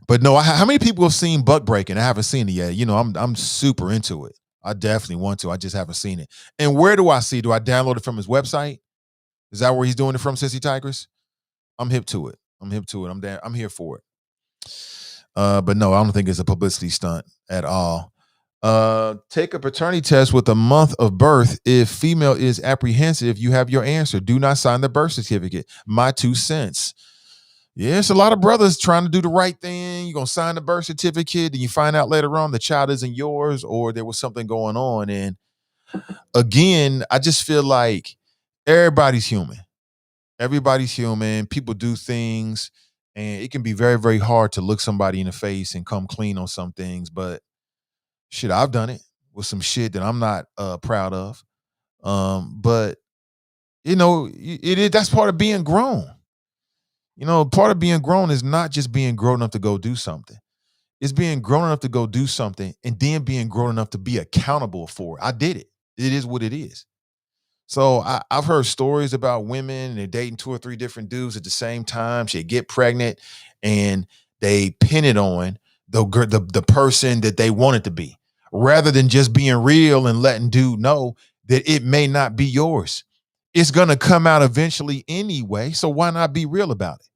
But no, how many people have seen Buck Breaking? I haven't seen it yet. You know, I'm super into it. I definitely want to. I just haven't seen it. And where do I see? Do I download it from his website? Is that where he's doing it from, Sissy Tigers? I'm hip to it. I'm here for it. But no, I don't think it's a publicity stunt at all. Take a paternity test with a month of birth. If female is apprehensive, you have your answer. Do not sign the birth certificate. My 2 cents. Yeah, it's a lot of brothers trying to do the right thing. You're going to sign the birth certificate, and you find out later on the child isn't yours or there was something going on. And again, I just feel like everybody's human. People do things, and it can be very, very hard to look somebody in the face and come clean on some things. But shit, I've done it with some shit that I'm not proud of. But you know, that's part of being grown. You know, part of being grown is not just being grown enough to go do something. It's being grown enough to go do something and then being grown enough to be accountable for it. I did it. It is what it is. So I've heard stories about women and they're dating 2 or 3 different dudes at the same time. They get pregnant and they pin it on the person that they want it to be, rather than just being real and letting dude know that it may not be yours. It's going to come out eventually anyway. So why not be real about it?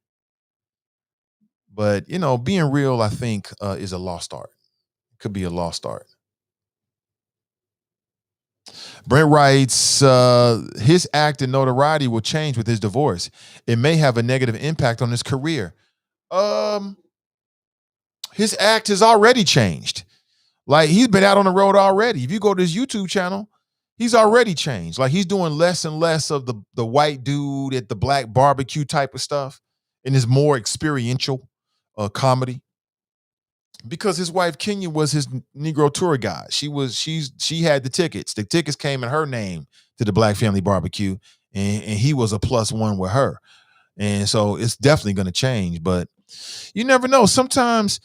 But, you know, being real, I think, is a lost art. It could be a lost art. Brent writes, his act and notoriety will change with his divorce. It may have a negative impact on his career. His act has already changed. Like, he's been out on the road already. If you go to his YouTube channel, he's already changed. Like, he's doing less and less of the white dude at the black barbecue type of stuff and is more experiential comedy. Because his wife Kenya was his Negro tour guide. She had the tickets. The tickets came in her name to the Black Family Barbecue, and he was a +1 with her. And so it's definitely going to change, but you never know. Sometimes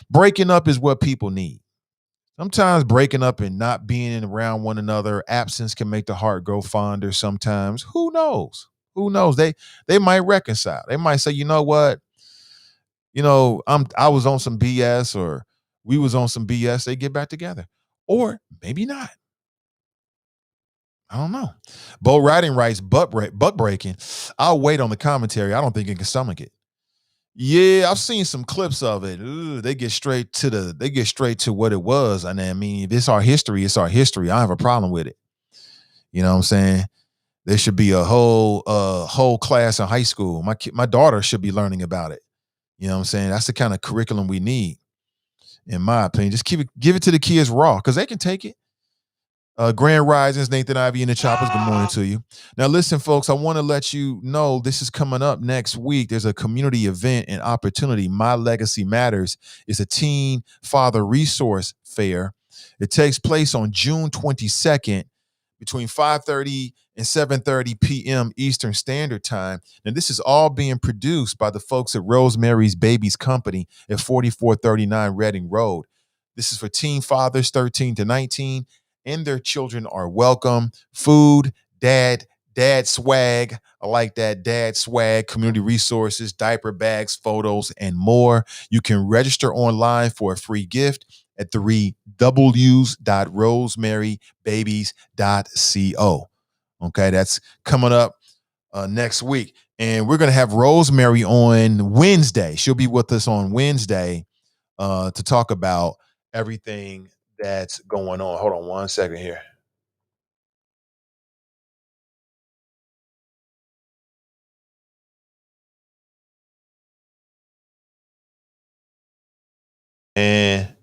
breaking up is what people need. Sometimes breaking up and not being around one another, absence can make the heart grow fonder sometimes. Who knows? They might reconcile. They might say, you know what? You know, I was on some BS, or we was on some BS. They get back together, or maybe not. I don't know. Bo Riding writes, buck breaking. I'll wait on the commentary. I don't think it can stomach it. Yeah, I've seen some clips of it. Ooh, they get straight to what it was. And I mean, if it's our history, it's our history. I don't have a problem with it. You know what I'm saying? There should be a whole class in high school. My daughter should be learning about it. You know what I'm saying? That's the kind of curriculum we need, in my opinion. Just give it to the kids raw, because they can take it. Grand Risings, Nathan Ivey in the Choppers. Good morning to you. Now, listen, folks, I want to let you know this is coming up next week. There's a community event and opportunity. My Legacy Matters is a teen father resource fair. It takes place on June 22nd between 5:30 and 7:30 p.m. Eastern Standard Time. And this is all being produced by the folks at Rosemary's Babies Company at 4439 Reading Road. This is for teen fathers 13 to 19 and their children are welcome. Food, dad swag. I like that dad swag, community resources, diaper bags, photos, and more. You can register online for a free gift at 3Ws.rosemarybabies.co. Okay, that's coming up next week. And we're going to have Rosemary on Wednesday. She'll be with us on Wednesday to talk about everything that's going on. Hold on one second here. And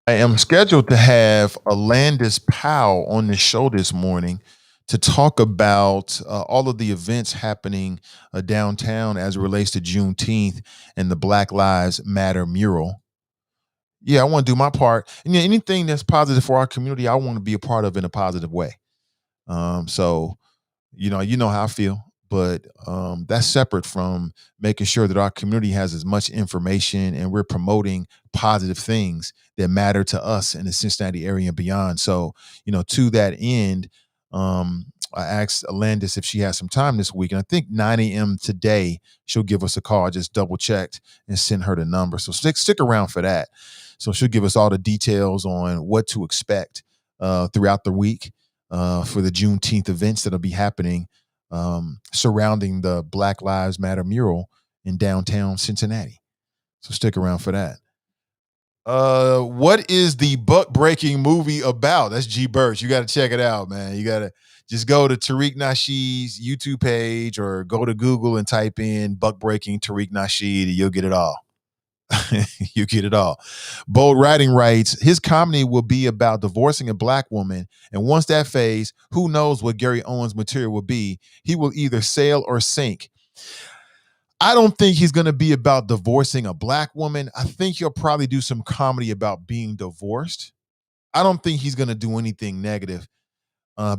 I am scheduled to have Alandis Powell on the show this morning to talk about all of the events happening downtown as it relates to Juneteenth and the Black Lives Matter mural. Yeah, I want to do my part. And anything that's positive for our community, I want to be a part of in a positive way. So you know how I feel, but that's separate from making sure that our community has as much information and we're promoting positive things that matter to us in the Cincinnati area and beyond. So, to that end, I asked Alandis if she has some time this week, and I think 9 a.m. today she'll give us a call. I just double checked and sent her the number. So stick around for that. So she'll give us all the details on what to expect throughout the week for the Juneteenth events that'll be happening surrounding the Black Lives Matter mural in downtown Cincinnati. So stick around for that. What is the buck breaking movie about? That's G Birch. You got to check it out, man. You got to just go to Tariq Nasheed's YouTube page or go to Google and type in buck breaking Tariq Nasheed and you'll get it all. You get it all. Bold Writing writes, his comedy will be about divorcing a black woman, and once that phase, who knows what Gary Owens' material will be. He will either sail or sink. I don't think he's going to be about divorcing a black woman. I think he'll probably do some comedy about being divorced. I don't think he's going to do anything negative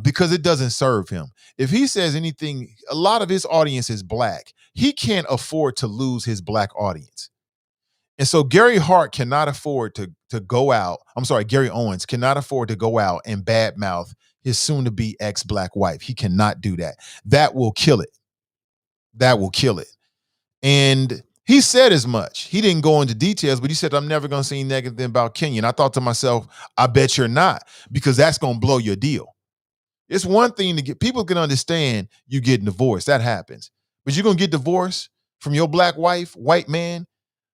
because it doesn't serve him. If he says anything, a lot of his audience is black. He can't afford to lose his black audience. And so Gary Hart cannot afford to go out. I'm sorry, Gary Owens cannot afford to go out and badmouth his soon-to-be ex-black wife. He cannot do that. That will kill it. That will kill it. And he said as much. He didn't go into details, but he said, I'm never going to say negative about Kenya. And I thought to myself, I bet you're not, because that's going to blow your deal. It's one thing to get, people can understand you getting divorced. That happens. But you're going to get divorced from your black wife, white man,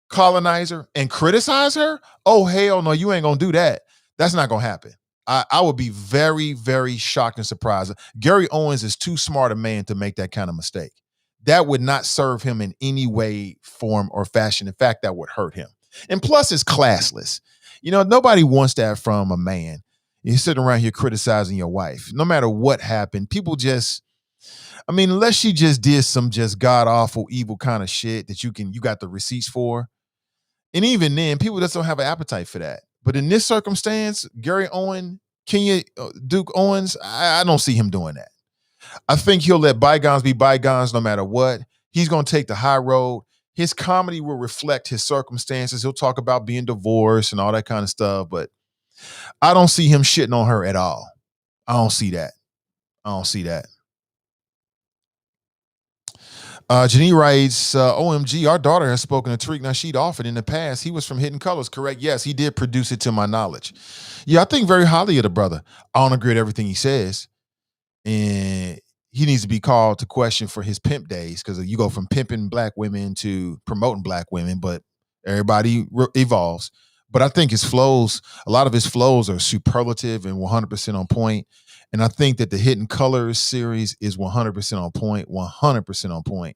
colonizer, and criticize her? Oh, hell no, you ain't gonna do that. That's not gonna happen. I would be very, very shocked and surprised. Gary Owens is too smart a man to make that kind of mistake. That would not serve him in any way, form, or fashion. In fact, that would hurt him. And plus, it's classless. Nobody wants that from a man. You're sitting around here criticizing your wife. No matter what happened, people just, unless she just did some just god awful, evil kind of shit that you got the receipts for. And even then, people just don't have an appetite for that. But in this circumstance, Gary Owen, Kenya, Duke Owens, I don't see him doing that. I think he'll let bygones be bygones no matter what. He's going to take the high road. His comedy will reflect his circumstances. He'll talk about being divorced and all that kind of stuff. But I don't see him shitting on her at all. I don't see that. Janine writes, OMG, our daughter has spoken to Tariq Nasheed often in the past. He was from Hidden Colors, correct? Yes, he did produce it to my knowledge. Yeah, I think very highly of the brother. I don't agree with everything he says. And he needs to be called to question for his pimp days, because you go from pimping black women to promoting black women, but everybody evolves. But I think a lot of his flows are superlative and 100% on point. And I think that the Hidden Colors series is 100% on point, 100% on point.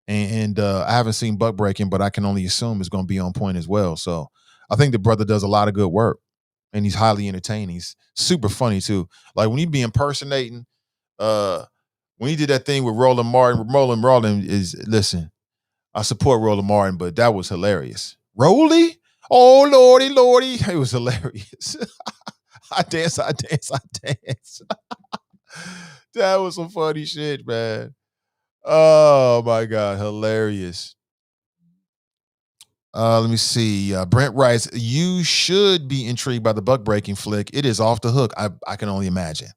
And I haven't seen Buck Breaking, but I can only assume it's going to be on point as well. So I think the brother does a lot of good work, and he's highly entertaining. He's super funny too. Like when he be impersonating, when he did that thing with Roland Martin, listen, I support Roland Martin, but that was hilarious. Rolly? Oh, Lordy. It was hilarious. I dance. That was some funny shit, man. Oh my God, hilarious. Let me see. Brent writes, you should be intrigued by the buck breaking flick. It is off the hook. I can only imagine.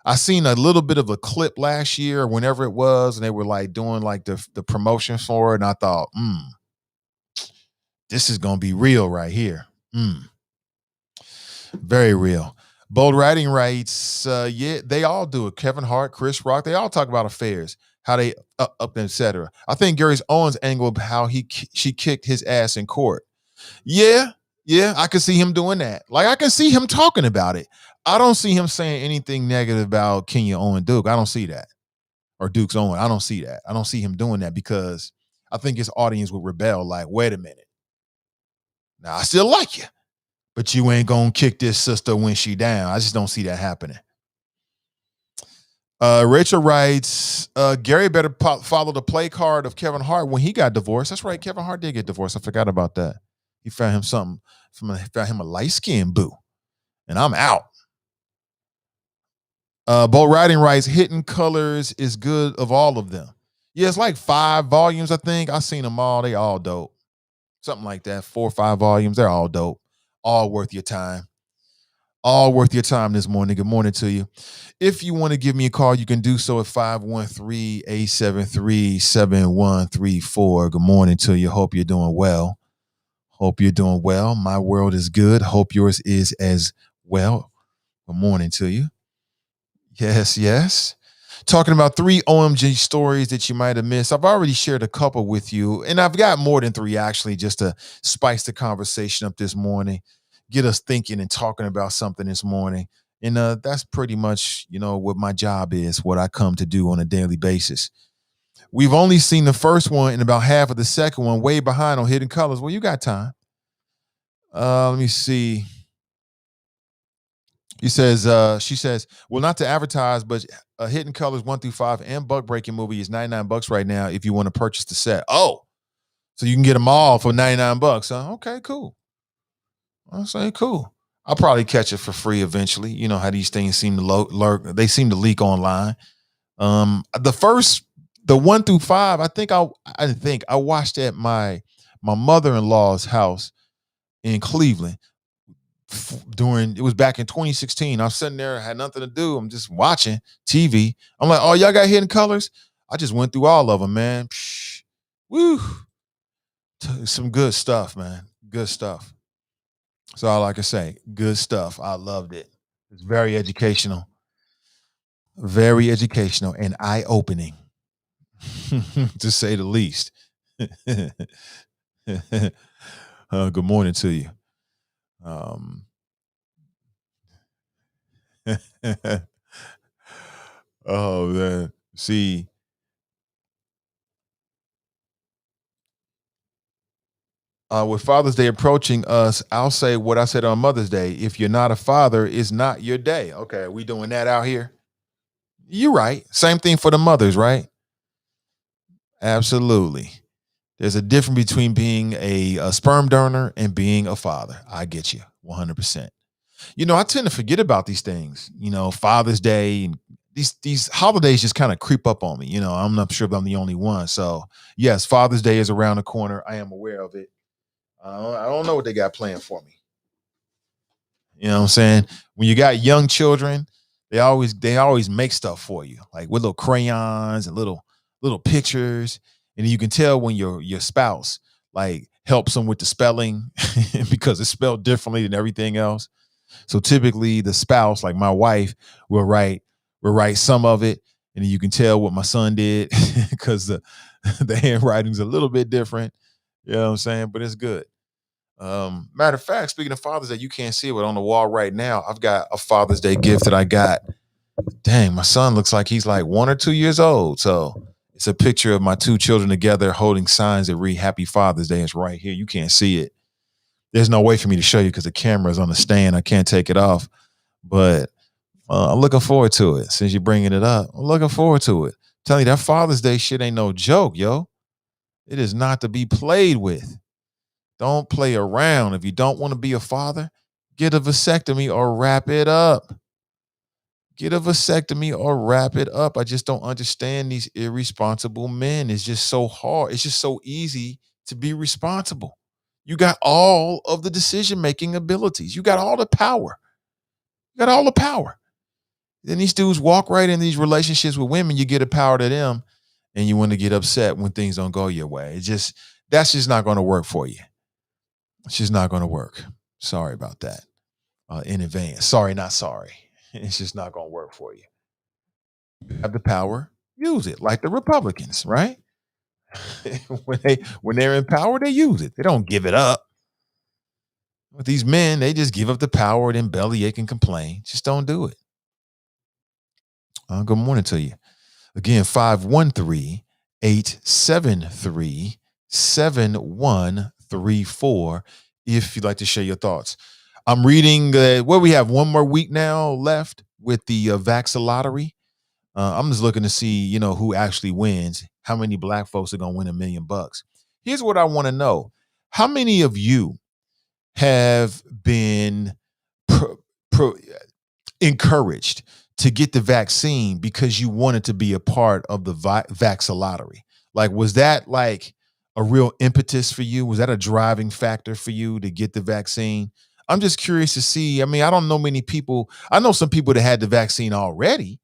I seen a little bit of a clip last year, or whenever it was, and they were like doing like the promotion for it. And I thought, this is gonna be real right here. Very real. Bold Writing writes, yeah, they all do it. Kevin Hart, Chris Rock, they all talk about affairs, how they up etc. I think Gary Owens' angle of how she kicked his ass in court. Yeah, I can see him doing that. Like I can see him talking about it. I don't see him saying anything negative about Kenya Owen Duke. I don't see that. Or Duke's Owen. I don't see that. I don't see him doing that because I think his audience would rebel. Like, wait a minute. Now I still like you, but you ain't gonna kick this sister when she down. I just don't see that happening. Rachel writes, Gary better follow the play card of Kevin Hart when he got divorced. That's right, Kevin Hart did get divorced. I forgot about that. He found him something. Found him a light-skinned boo. And I'm out. Bo Writing writes, Hidden Colors is good of all of them. Yeah, it's like 5 volumes, I think. I've seen them all. They all dope. Something like that. 4 or 5 volumes. They're all dope. All worth your time. All worth your time this morning. Good morning to you. If you want to give me a call, you can do so at 513-873-7134. Good morning to you. Hope you're doing well. Hope you're doing well. My world is good. Hope yours is as well. Good morning to you. Yes. Talking about 3 OMG stories that you might have missed. I've already shared a couple with you, and I've got more than 3 actually, just to spice the conversation up this morning, get us thinking and talking about something this morning. And that's pretty much, what my job is, what I come to do on a daily basis. We've only seen the first one and about half of the second one, way behind on Hidden Colors. Well, you got time. Let me see. She says, well, not to advertise, but Hidden Colors 1 through 5 and Buck Breaking movie is $99 right now if you want to purchase the set. Oh, so you can get them all for $99, huh? Okay, cool. I'll say cool. I'll probably catch it for free eventually. You know how these things seem to lurk. They seem to leak online. The 1 through 5, I think I watched at my mother-in-law's house in Cleveland. It was back in 2016. I was sitting there, had nothing to do. I'm just watching TV. I'm like, oh, y'all got Hidden Colors? I just went through all of them, man. Psh, woo. Some good stuff, man. Good stuff. That's all I can say. Good stuff. I loved it. It's very educational. Very educational and eye-opening, to say the least. Good morning to you. Oh man, see, with Father's Day approaching us, I'll say what I said on Mother's Day: if you're not a father, it's not your day. Okay, are we doing that out here? You're right. Same thing for the mothers, right? Absolutely. There's a difference between being a sperm donor and being a father. I get you 100%. I tend to forget about these things. Father's Day and these holidays just kind of creep up on me. I'm not sure if I'm the only one. So yes, Father's Day is around the corner. I am aware of it. I don't know what they got planned for me. You know what I'm saying? When you got young children, they always make stuff for you, like with little crayons and little pictures, and you can tell when your spouse like helps them with the spelling because it's spelled differently than everything else. So typically the spouse, like my wife, will write some of it, and you can tell what my son did because the handwriting's a little bit different. You know what I'm saying? But it's good. Matter of fact, speaking of Father's Day, you can't see it, but on the wall right now, I've got a Father's Day gift that I got. Dang, my son looks like he's like 1 or 2 years old. So it's a picture of my 2 children together holding signs that read Happy Father's Day. It's right here. You can't see it. There's no way for me to show you because the camera's on the stand. I can't take it off. But I'm looking forward to it. Since you're bringing it up, I'm looking forward to it. I'm telling you, that Father's Day shit ain't no joke, yo. It is not to be played with. Don't play around. If you don't want to be a father, get a vasectomy or wrap it up. Get a vasectomy or wrap it up. I just don't understand these irresponsible men. It's just so hard. It's just so easy to be responsible. You got all of the decision-making abilities. You got all the power. You got all the power. Then these dudes walk right in these relationships with women. You get a power to them, and you want to get upset when things don't go your way. That's just not going to work for you. It's just not going to work. Sorry about that. In advance. Sorry, not sorry. It's just not going to work for you. You have the power, use it, like the Republicans, right? when they're in power, they use it. They don't give it up. With these men, they just give up the power, then bellyache and complain. Just don't do it. Good morning to you. Again, 513-873-7134 if you'd like to share your thoughts. I'm reading, we have one more week now left with the Vax Lottery. I'm just looking to see, who actually wins, how many black folks are going to win $1 million. Here's what I want to know. How many of you have been encouraged to get the vaccine because you wanted to be a part of the Vax Lottery? Like, was that like a real impetus for you? Was that a driving factor for you to get the vaccine? I'm just curious to see. I mean, I don't know many people. I know some people that had the vaccine already.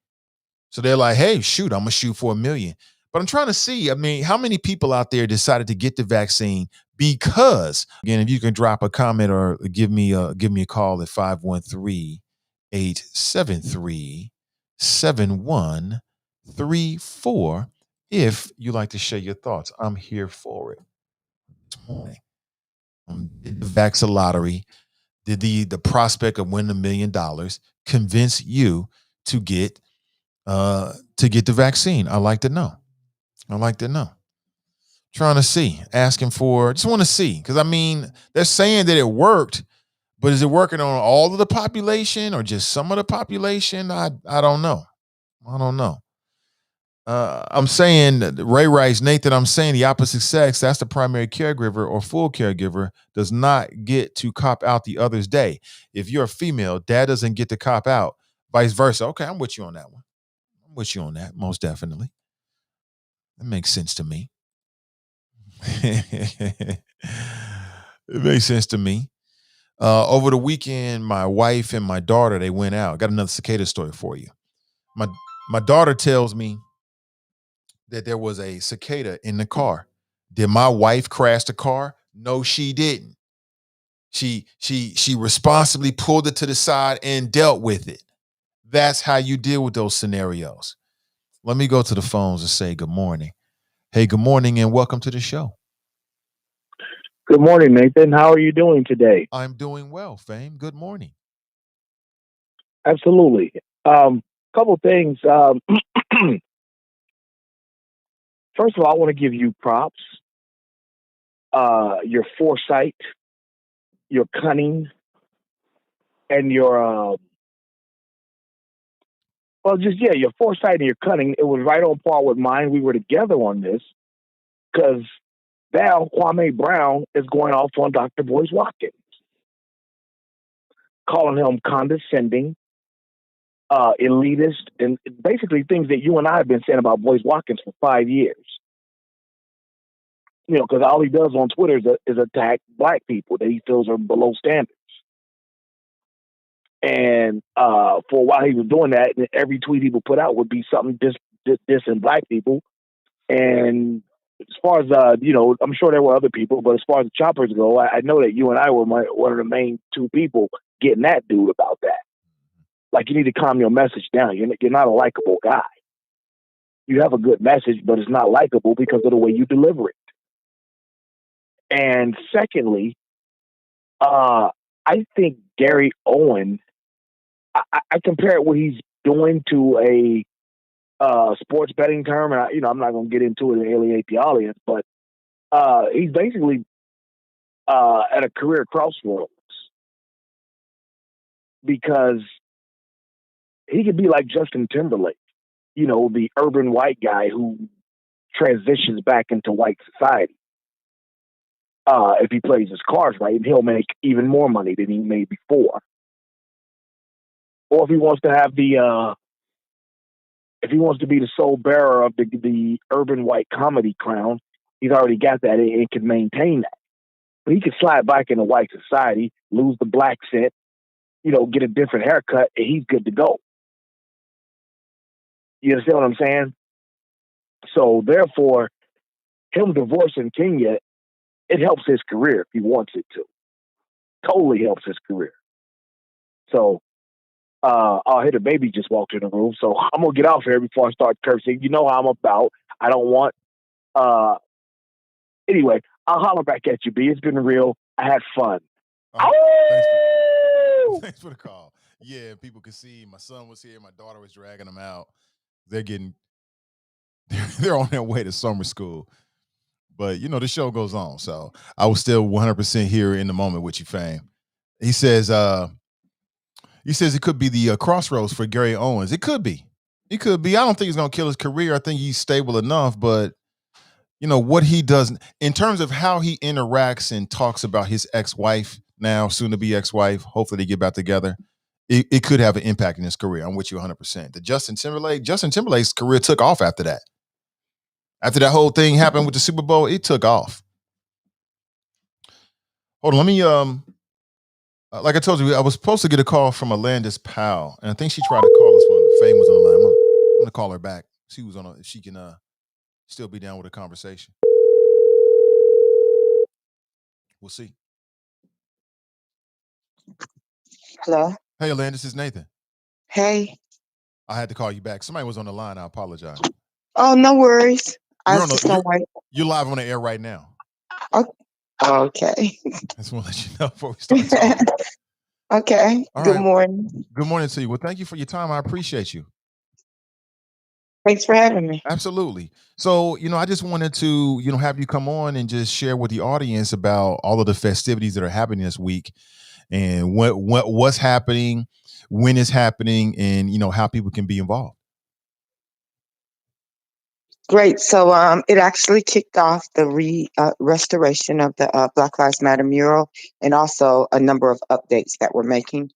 So they're like, hey, shoot, I'm going to shoot for $1 million. But I'm trying to see, how many people out there decided to get the vaccine because, again, if you can drop a comment or give me a call at 513-873-7134 if you'd like to share your thoughts. I'm here for it. This morning, did the Vax Lottery, did the prospect of winning $1 million convince you to get the vaccine? I like to know. Trying to see, just want to see. Because they're saying that it worked, but is it working on all of the population or just some of the population? I don't know. I'm saying, Ray writes, Nathan, I'm saying the opposite sex, that's the primary caregiver or full caregiver, does not get to cop out the other's day. If you're a female, dad doesn't get to cop out, vice versa. Okay, I'm with you on that one. I'm with you on that, most definitely. That makes sense to me. It makes sense to me. Over the weekend, my wife and my daughter, they went out. Got another cicada story for you. My daughter tells me that there was a cicada in the car. Did my wife crash the car? No, she didn't. She responsibly pulled it to the side and dealt with it. That's how you deal with those scenarios. Let me go to the phones and say good morning. Hey, good morning and welcome to the show. Good morning, Nathan. How are you doing today? I'm doing well, Fame. Good morning. Absolutely. Couple things. First of all, I want to give you props. Your foresight, your cunning, and your your foresight and your cunning. It was right on par with mine. We were together on this because now Kwame Brown is going off on Dr. Boyce Watkins, calling him condescending, elitist, and basically things that you and I have been saying about Boyce Watkins for 5 years. Because all he does on Twitter is attack black people that he feels are below standards. And for a while he was doing that, and every tweet he would put out would be something dissing black people. And as far as, I'm sure there were other people, but as far as the choppers go, I know that you and I were one of the main two people getting that dude about that. Like, you need to calm your message down. You're not a likable guy. You have a good message, but it's not likable because of the way you deliver it. And secondly, I think Gary Owen, I compare what he's doing to a sports betting term, and I'm not going to get into it and alienate the audience, but he's basically at a career crossroads because he could be like Justin Timberlake, the urban white guy who transitions back into white society. If he plays his cards right, and he'll make even more money than he made before. Or if he wants to have if he wants to be the sole bearer of the urban white comedy crown, he's already got that and can maintain that. But he could slide back into white society, lose the black scent, get a different haircut, and he's good to go. You understand what I'm saying? So therefore, him divorcing Kenya, it helps his career if he wants it to. Totally helps his career. So, oh, the baby just walked in the room. So I'm gonna get off here before I start cursing. You know how I'm about. I don't want. Anyway, I'll holler back at you, B. It's been real. I had fun. Thanks for the call. Yeah, people can see my son was here. My daughter was dragging them out. They're on their way to summer school. But the show goes on. So I was still 100% here in the moment with you, fam. He says it could be the crossroads for Gary Owens. It could be. It could be. I don't think he's gonna kill his career. I think he's stable enough, but what he does in terms of how he interacts and talks about his ex-wife, now soon to be ex-wife, hopefully they get back together. It could have an impact in his career. I'm with you 100%. The Justin Timberlake's career took off after that. After that whole thing happened with the Super Bowl, it took off. Hold on, let me like I told you, I was supposed to get a call from Alandis Powell, and I think she tried to call us when Fame was on the line. I'm gonna call her back. See who's on. If she can still be down with a conversation. We'll see. Hello. Hey, Alandis, this is Nathan. Hey. I had to call you back. Somebody was on the line. I apologize. Oh, no worries. You're live on the air right now. Okay. I just want to let you know before we start talking. Okay. All Good right. morning. Good morning to you. Well, thank you for your time. I appreciate you. Thanks for having me. Absolutely. So, I just wanted to, have you come on and just share with the audience about all of the festivities that are happening this week and what's happening, when it's happening, and how people can be involved. Great. So it actually kicked off the restoration of the Black Lives Matter mural and also a number of updates that we're making.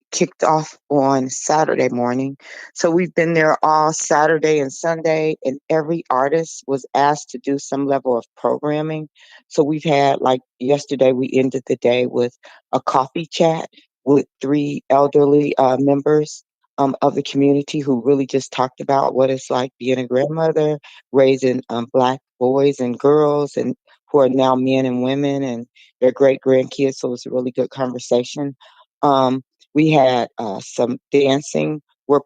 Kicked off on Saturday morning. So we've been there all Saturday and Sunday, and every artist was asked to do some level of programming. So we've had, like yesterday, we ended the day with a coffee chat with 3 elderly members of the community who really just talked about what it's like being a grandmother, raising Black boys and girls, and who are now men and women, and their great grandkids. So it was a really good conversation. We had some dancing where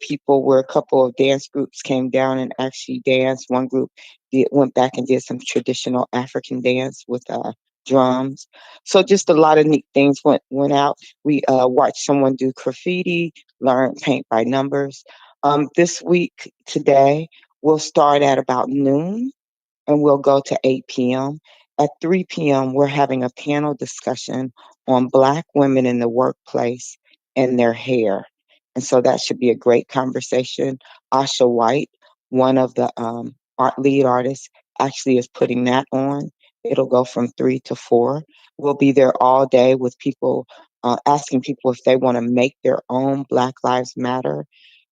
a couple of dance groups came down and actually danced. One group went back and did some traditional African dance with drums. So just a lot of neat things went out. We watched someone do graffiti, learn paint by numbers. This week, today, we'll start at about noon and we'll go to 8 p.m. At 3 p.m., we're having a panel discussion on Black women in the workplace and their hair. And so that should be a great conversation. Asha White, one of the lead artists, actually is putting that on. It'll go from 3 to 4. We'll be there all day with people asking people if they want to make their own Black Lives Matter.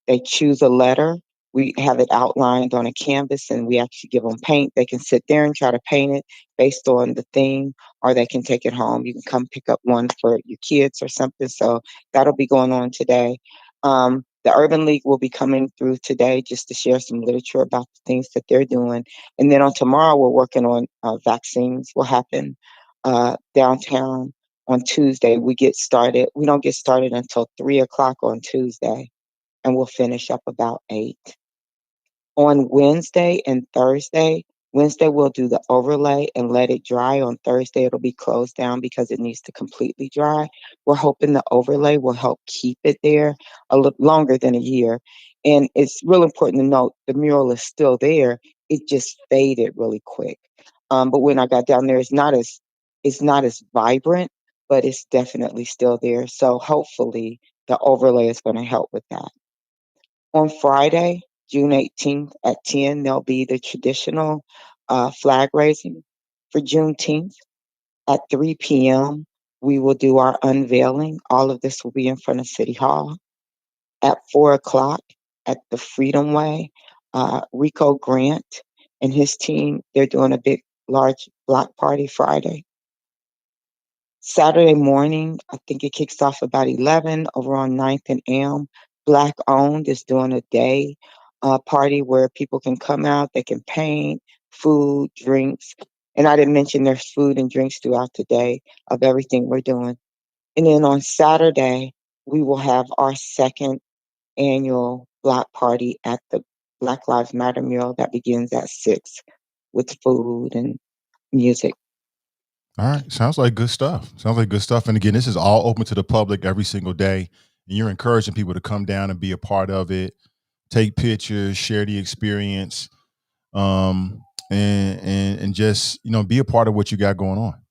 They choose a letter. We have it outlined on a canvas and we actually give them paint. They can sit there and try to paint it based on the theme, or they can take it home. You can come pick up one for your kids or something. So that'll be going on today. The Urban League will be coming through today just to share some literature about the things that they're doing. And then on tomorrow, we're working on vaccines will happen downtown on Tuesday. We don't get started until 3 o'clock on Tuesday, and we'll finish up about 8. On Wednesday and Thursday, Wednesday we'll do the overlay and let it dry. On Thursday it'll be closed down because it needs to completely dry. We're hoping the overlay will help keep it there a little longer than a year. And it's real important to note the mural is still there. It just faded really quick. But when I got down there, it's not as vibrant, but it's definitely still there. So hopefully the overlay is going to help with that. On Friday, June 18th at 10, there'll be the traditional flag raising for Juneteenth. At 3 p.m., we will do our unveiling. All of this will be in front of City Hall. At 4 o'clock at the Freedom Way, Rico Grant and his team, they're doing a big, large block party Friday. Saturday morning, I think it kicks off about 11 over on Ninth and Elm. Black Owned is doing a day party where people can come out, they can paint, food, drinks. And I didn't mention there's food and drinks throughout the day of everything we're doing. And then on Saturday, we will have our second annual block party at the Black Lives Matter mural that begins at 6 with food and music. All right. Sounds like good stuff. Sounds like good stuff. And again, this is all open to the public every single day. And you're encouraging people to come down and be a part of it, take pictures, share the experience, and just, be a part of what you got going on.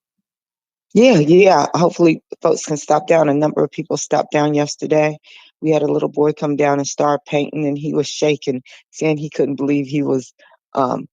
Yeah, yeah. Hopefully, folks can stop down. A number of people stopped down yesterday. We had a little boy come down and start painting, and he was shaking, saying he couldn't believe he was um,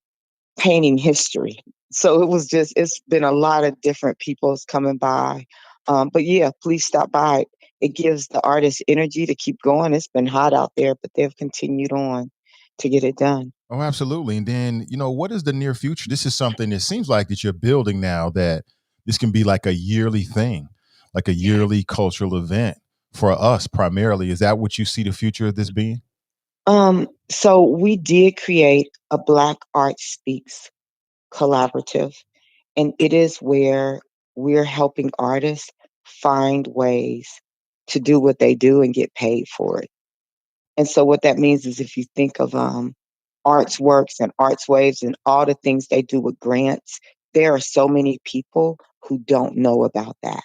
painting history. So it's been a lot of different people's coming by. But yeah, please stop by. It gives the artists energy to keep going. It's been hot out there, but they've continued on to get it done. Oh, absolutely. And then, what is the near future? This is something that seems like that you're building now, that this can be like a yearly thing, like a yearly cultural event for us primarily. Is that what you see the future of this being? So we did create a Black Art Speaks collaborative, and it is where we're helping artists find ways to do what they do and get paid for it. And so what that means is if you think of arts works and arts waves and all the things they do with grants, there are so many people who don't know about that.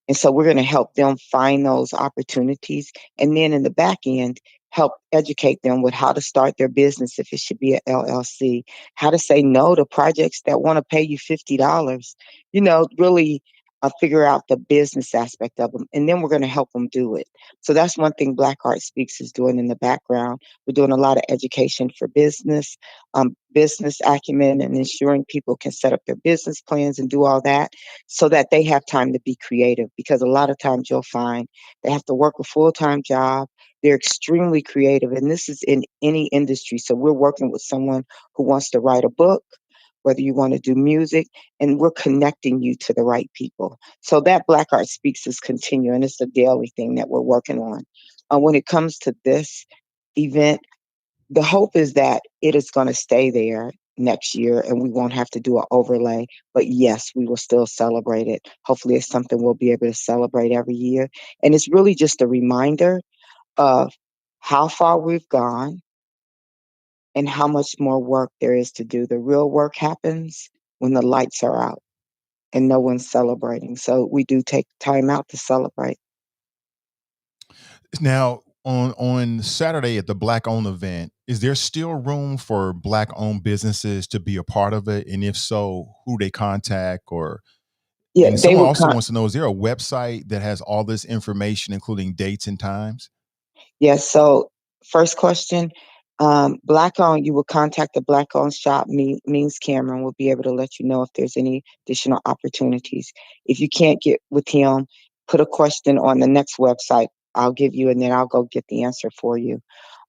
And so we're going to help them find those opportunities. And then in the back end, help educate them with how to start their business if it should be an LLC, how to say no to projects that want to pay you $50, really figure out the business aspect of them. And then we're going to help them do it. So that's one thing Black Art Speaks is doing in the background. We're doing a lot of education for business acumen and ensuring people can set up their business plans and do all that so that they have time to be creative, because a lot of times you'll find they have to work a full-time job. They're extremely creative, and this is in any industry. So we're working with someone who wants to write a book, whether you want to do music, and we're connecting you to the right people. So that Black Art Speaks is continuing. It's a daily thing that we're working on. When it comes to this event, the hope is that it is going to stay there next year and we won't have to do an overlay. But yes, we will still celebrate it. Hopefully, it's something we'll be able to celebrate every year. And it's really just a reminder of how far we've gone and how much more work there is to do. The real work happens when the lights are out and no one's celebrating. So we do take time out to celebrate. Now, on Saturday at the Black owned event, is there still room for Black owned businesses to be a part of it? And if so, who they contact? Or Yeah, and they someone would also wants to know, is there a website that has all this information, including dates and times? Yes. So, first question, Black owned, you will contact the Black owned shop. Means Cameron will be able to let you know if there's any additional opportunities. If you can't get with him, put a question on the next website I'll give you, and then I'll go get the answer for you.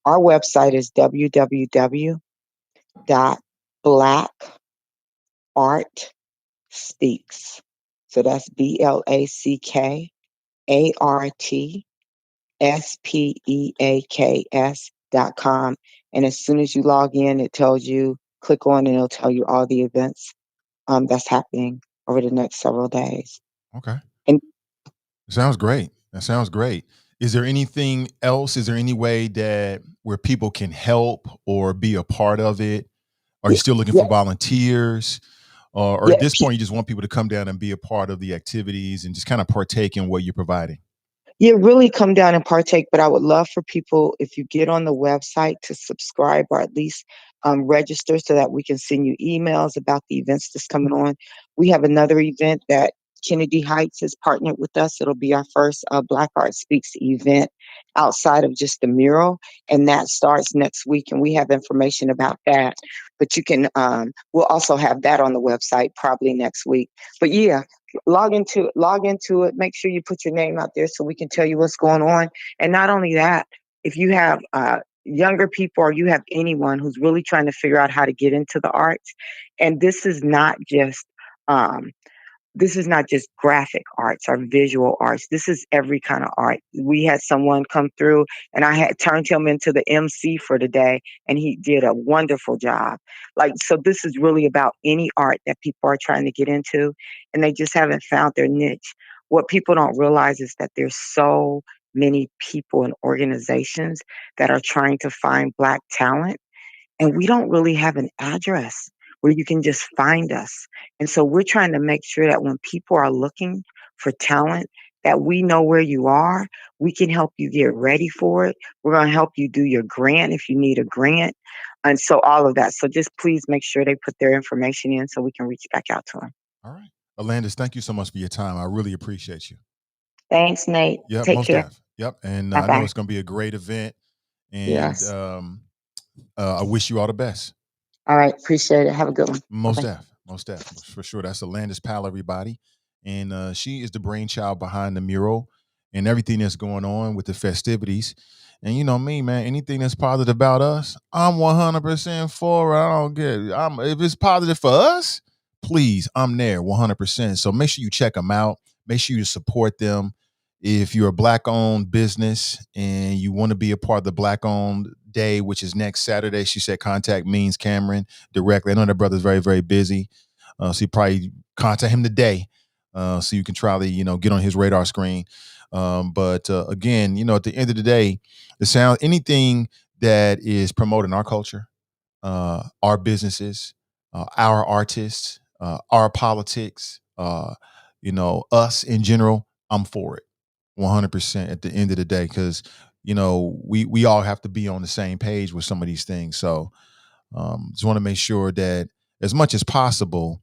Our website is www.blackartspeaks. So that's BLACKARTSPEAKS.com. And as soon as you log in, it tells you, click on, and it'll tell you all the events that's happening over the next several days. Okay. And Sounds great. That sounds great. Is there anything else? Is there any way that where people can help or be a part of it? Are you still looking yeah, for volunteers? Or yeah, at this point, you just want people to come down and be a part of the activities and just kind of partake in what you're providing? yeah, really come down and partake. But I would love for people, if you get on the website, to subscribe or at least register so that we can send you emails about the events that's coming on. We have another event that Kennedy Heights has partnered with us. It'll be our first Black Art Speaks event outside of just the mural, and that starts next week. And we have information about that. But you can, we'll also have that on the website probably next week. But yeah, log into it, make sure you put your name out there so we can tell you what's going on. And not only that, if you have younger people or you have anyone who's really trying to figure out how to get into the arts, and this is not just this is not just graphic arts or visual arts. This is every kind of art. We had someone come through, and I had turned him into the MC for the day, and he did a wonderful job. Like, so this is really about any art that people are trying to get into, and they just haven't found their niche. What people don't realize is that there's so many people and organizations that are trying to find Black talent, and we don't really have an address where you can just find us. And so we're trying to make sure that when people are looking for talent, that we know where you are. We can help you get ready for it. We're going to help you do your grant if you need a grant. And so all of that. So just please make sure they put their information in so we can reach back out to them. All right. Alandis, thank you so much for your time. I really appreciate you. Thanks, Nate. Yep, Take most care. def. Yep. And I know Bye-bye. it's going to be a great event. And Yes. I wish you all the best. All right. Appreciate it. Have a good one. Most Bye-bye. def, for sure. That's Alandis Powell, everybody. And she is the brainchild behind the mural and everything that's going on with the festivities. And you know me, man, anything that's positive about us, I'm 100% for it. I don't get it. If it's positive for us, please, I'm there 100%. So make sure you check them out. Make sure you support them. If you're a Black-owned business and you want to be a part of the Black-owned Day, which is next Saturday, she said contact Means Cameron directly. I know that brother's very, very busy. So you probably contact him today so you can try to, get on his radar screen. But again, at the end of the day, anything that is promoting our culture, our businesses, our artists, our politics, us in general, I'm for it 100% at the end of the day, because we all have to be on the same page with some of these things. So just want to make sure that as much as possible,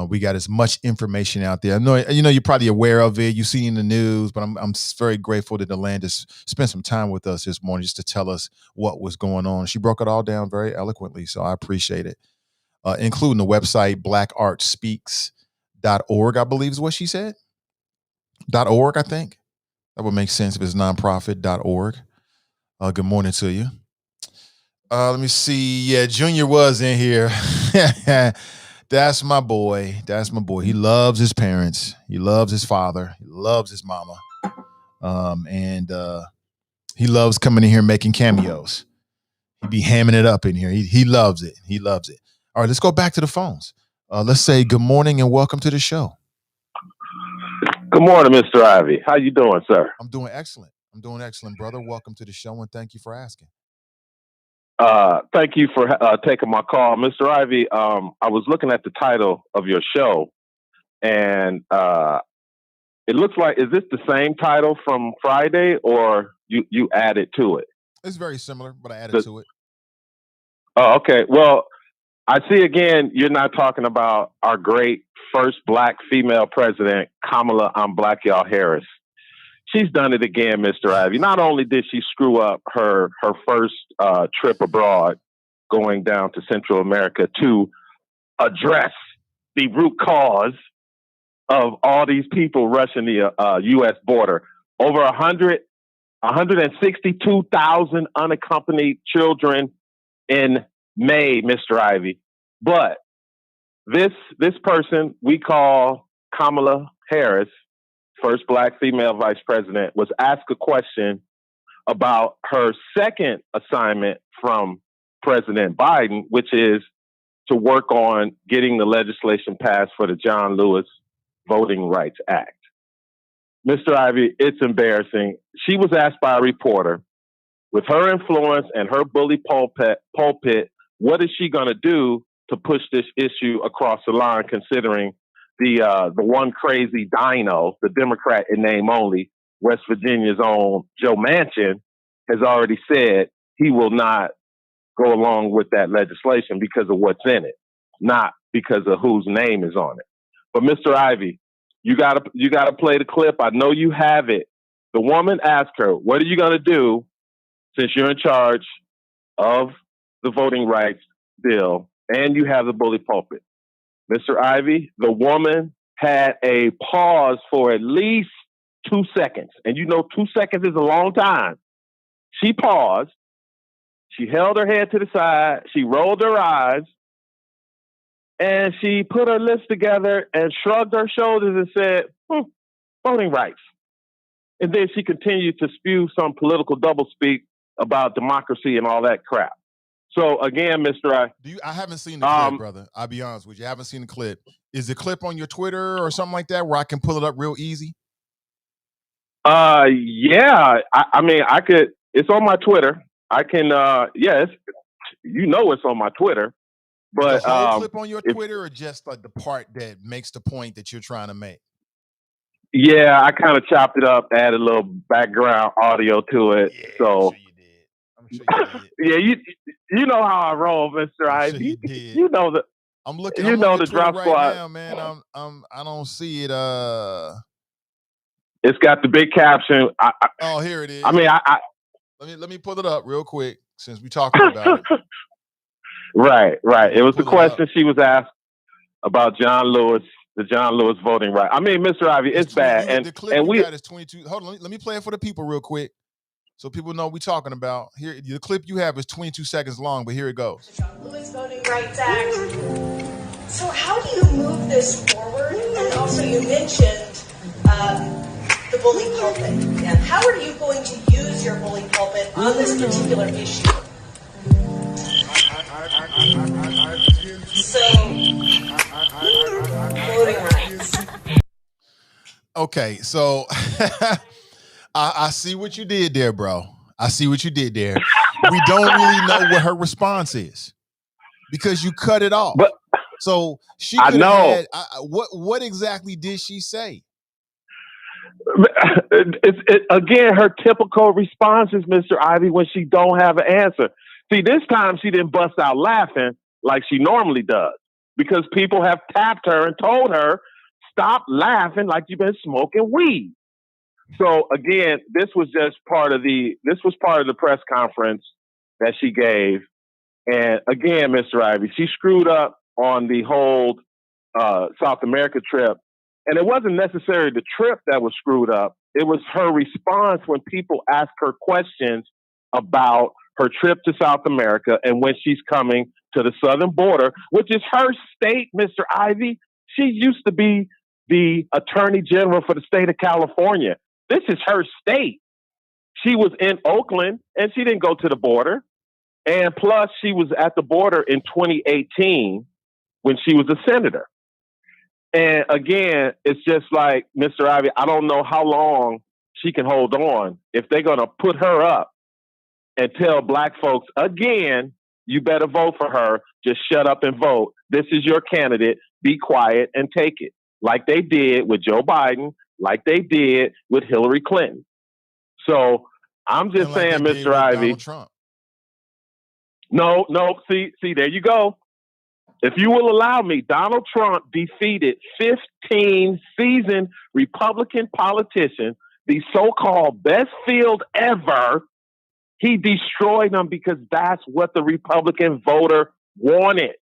we got as much information out there. I know, you're probably aware of it. You see in the news, but I'm very grateful that Alandis spent some time with us this morning just to tell us what was going on. She broke it all down very eloquently, so I appreciate it. Including the website blackartspeaks.org, I believe is what she said. .org, I think. That would make sense if it's nonprofit.org. Good morning to you. Let me see. Yeah, Junior was in here. That's my boy. He loves his parents. He loves his father. He loves his mama. And he loves coming in here making cameos. He be hamming it up in here. He loves it. He loves it. All right, let's go back to the phones. Let's say good morning and welcome to the show. Good morning, Mr. Ivey. How you doing, sir? I'm doing excellent, brother. Welcome to the show, and thank you for asking. Thank you for taking my call. Mr. Ivey, I was looking at the title of your show, and it looks like, is this the same title from Friday, or you added to it? It's very similar, but I added to it. Oh, okay. Well, I see again, you're not talking about our great first Black female president, Kamala Harris. She's done it again, Mr. Ivey. Not only did she screw up her first trip abroad, going down to Central America to address the root cause of all these people rushing the U.S. border. Over 162,000 unaccompanied children in May, Mr. Ivey. But this person we call Kamala Harris, first Black female vice president, was asked a question about her second assignment from President Biden, which is to work on getting the legislation passed for the John Lewis Voting Rights Act. Mr. Ivey, it's embarrassing. She was asked by a reporter, with her influence and her bully pulpit, what is she going to do to push this issue across the line, considering the one crazy dino, the Democrat in name only, West Virginia's own Joe Manchin, has already said he will not go along with that legislation because of what's in it, not because of whose name is on it. But Mr. Ivey, you gotta play the clip. I know you have it. The woman asked her, "What are you gonna do since you're in charge of the voting rights bill and you have the bully pulpit?" Mr. Ivey, the woman had a pause for at least 2 seconds. And 2 seconds is a long time. She paused. She held her head to the side. She rolled her eyes. And she put her list together and shrugged her shoulders and said, voting rights. And then she continued to spew some political doublespeak about democracy and all that crap. So again, Mr. I haven't seen the clip, brother. I'll be honest with you. I haven't seen the clip. Is the clip on your Twitter or something like that where I can pull it up real easy? Yeah. I mean, I could. It's on my Twitter. I can. It's on my Twitter. But the whole clip on your Twitter, or just like the part that makes the point that you're trying to make? Yeah, I kind of chopped it up, added a little background audio to it. Yeah, so I'm sure you did. Yeah, you know how I roll, Mr. Ivey. You know the. I'm looking. You know the Twitter drop right squad. now, man. I don't see it. It's got the big caption. Oh, here it is. I mean, let me pull it up real quick since we're talking about it. Right. It was the question she was asked about John Lewis, the John Lewis voting right. I mean, Mr. Ivey, it's bad. And the clip and you got is 22. Hold on, let me play it for the people real quick, so people know what we're talking about. Here, the clip you have is 22 seconds long, but here it goes. The John Lewis Voting Rights Act. So how do you move this forward? And also, you mentioned the bully pulpit. And how are you going to use your bully pulpit on this particular issue? So, voting rights. Okay, so I see what you did there, bro. I see what you did there. We don't really know what her response is because you cut it off. But so she I know. What exactly did she say? Again, her typical responses, Mr. Ivey, when she don't have an answer. See, this time she didn't bust out laughing like she normally does because people have tapped her and told her, stop laughing like you've been smoking weed. So again, this was part of the press conference that she gave. And again, Mr. Ivey, she screwed up on the whole South America trip. And it wasn't necessarily the trip that was screwed up. It was her response when people asked her questions about her trip to South America and when she's coming to the southern border, which is her state, Mr. Ivey. She used to be the attorney general for the state of California. This is her state. She was in Oakland and she didn't go to the border. And plus, she was at the border in 2018 when she was a senator. And again, it's just like, Mr. Ivey, I don't know how long she can hold on if they're going to put her up and tell black folks, again, you better vote for her. Just shut up and vote. This is your candidate. Be quiet and take it. Like they did with Joe Biden, like they did with Hillary Clinton. So I'm just saying, Mr. Ivey. No, see, there you go. If you will allow me, Donald Trump defeated 15 seasoned Republican politicians, the so-called best field ever. He destroyed them because that's what the Republican voter wanted.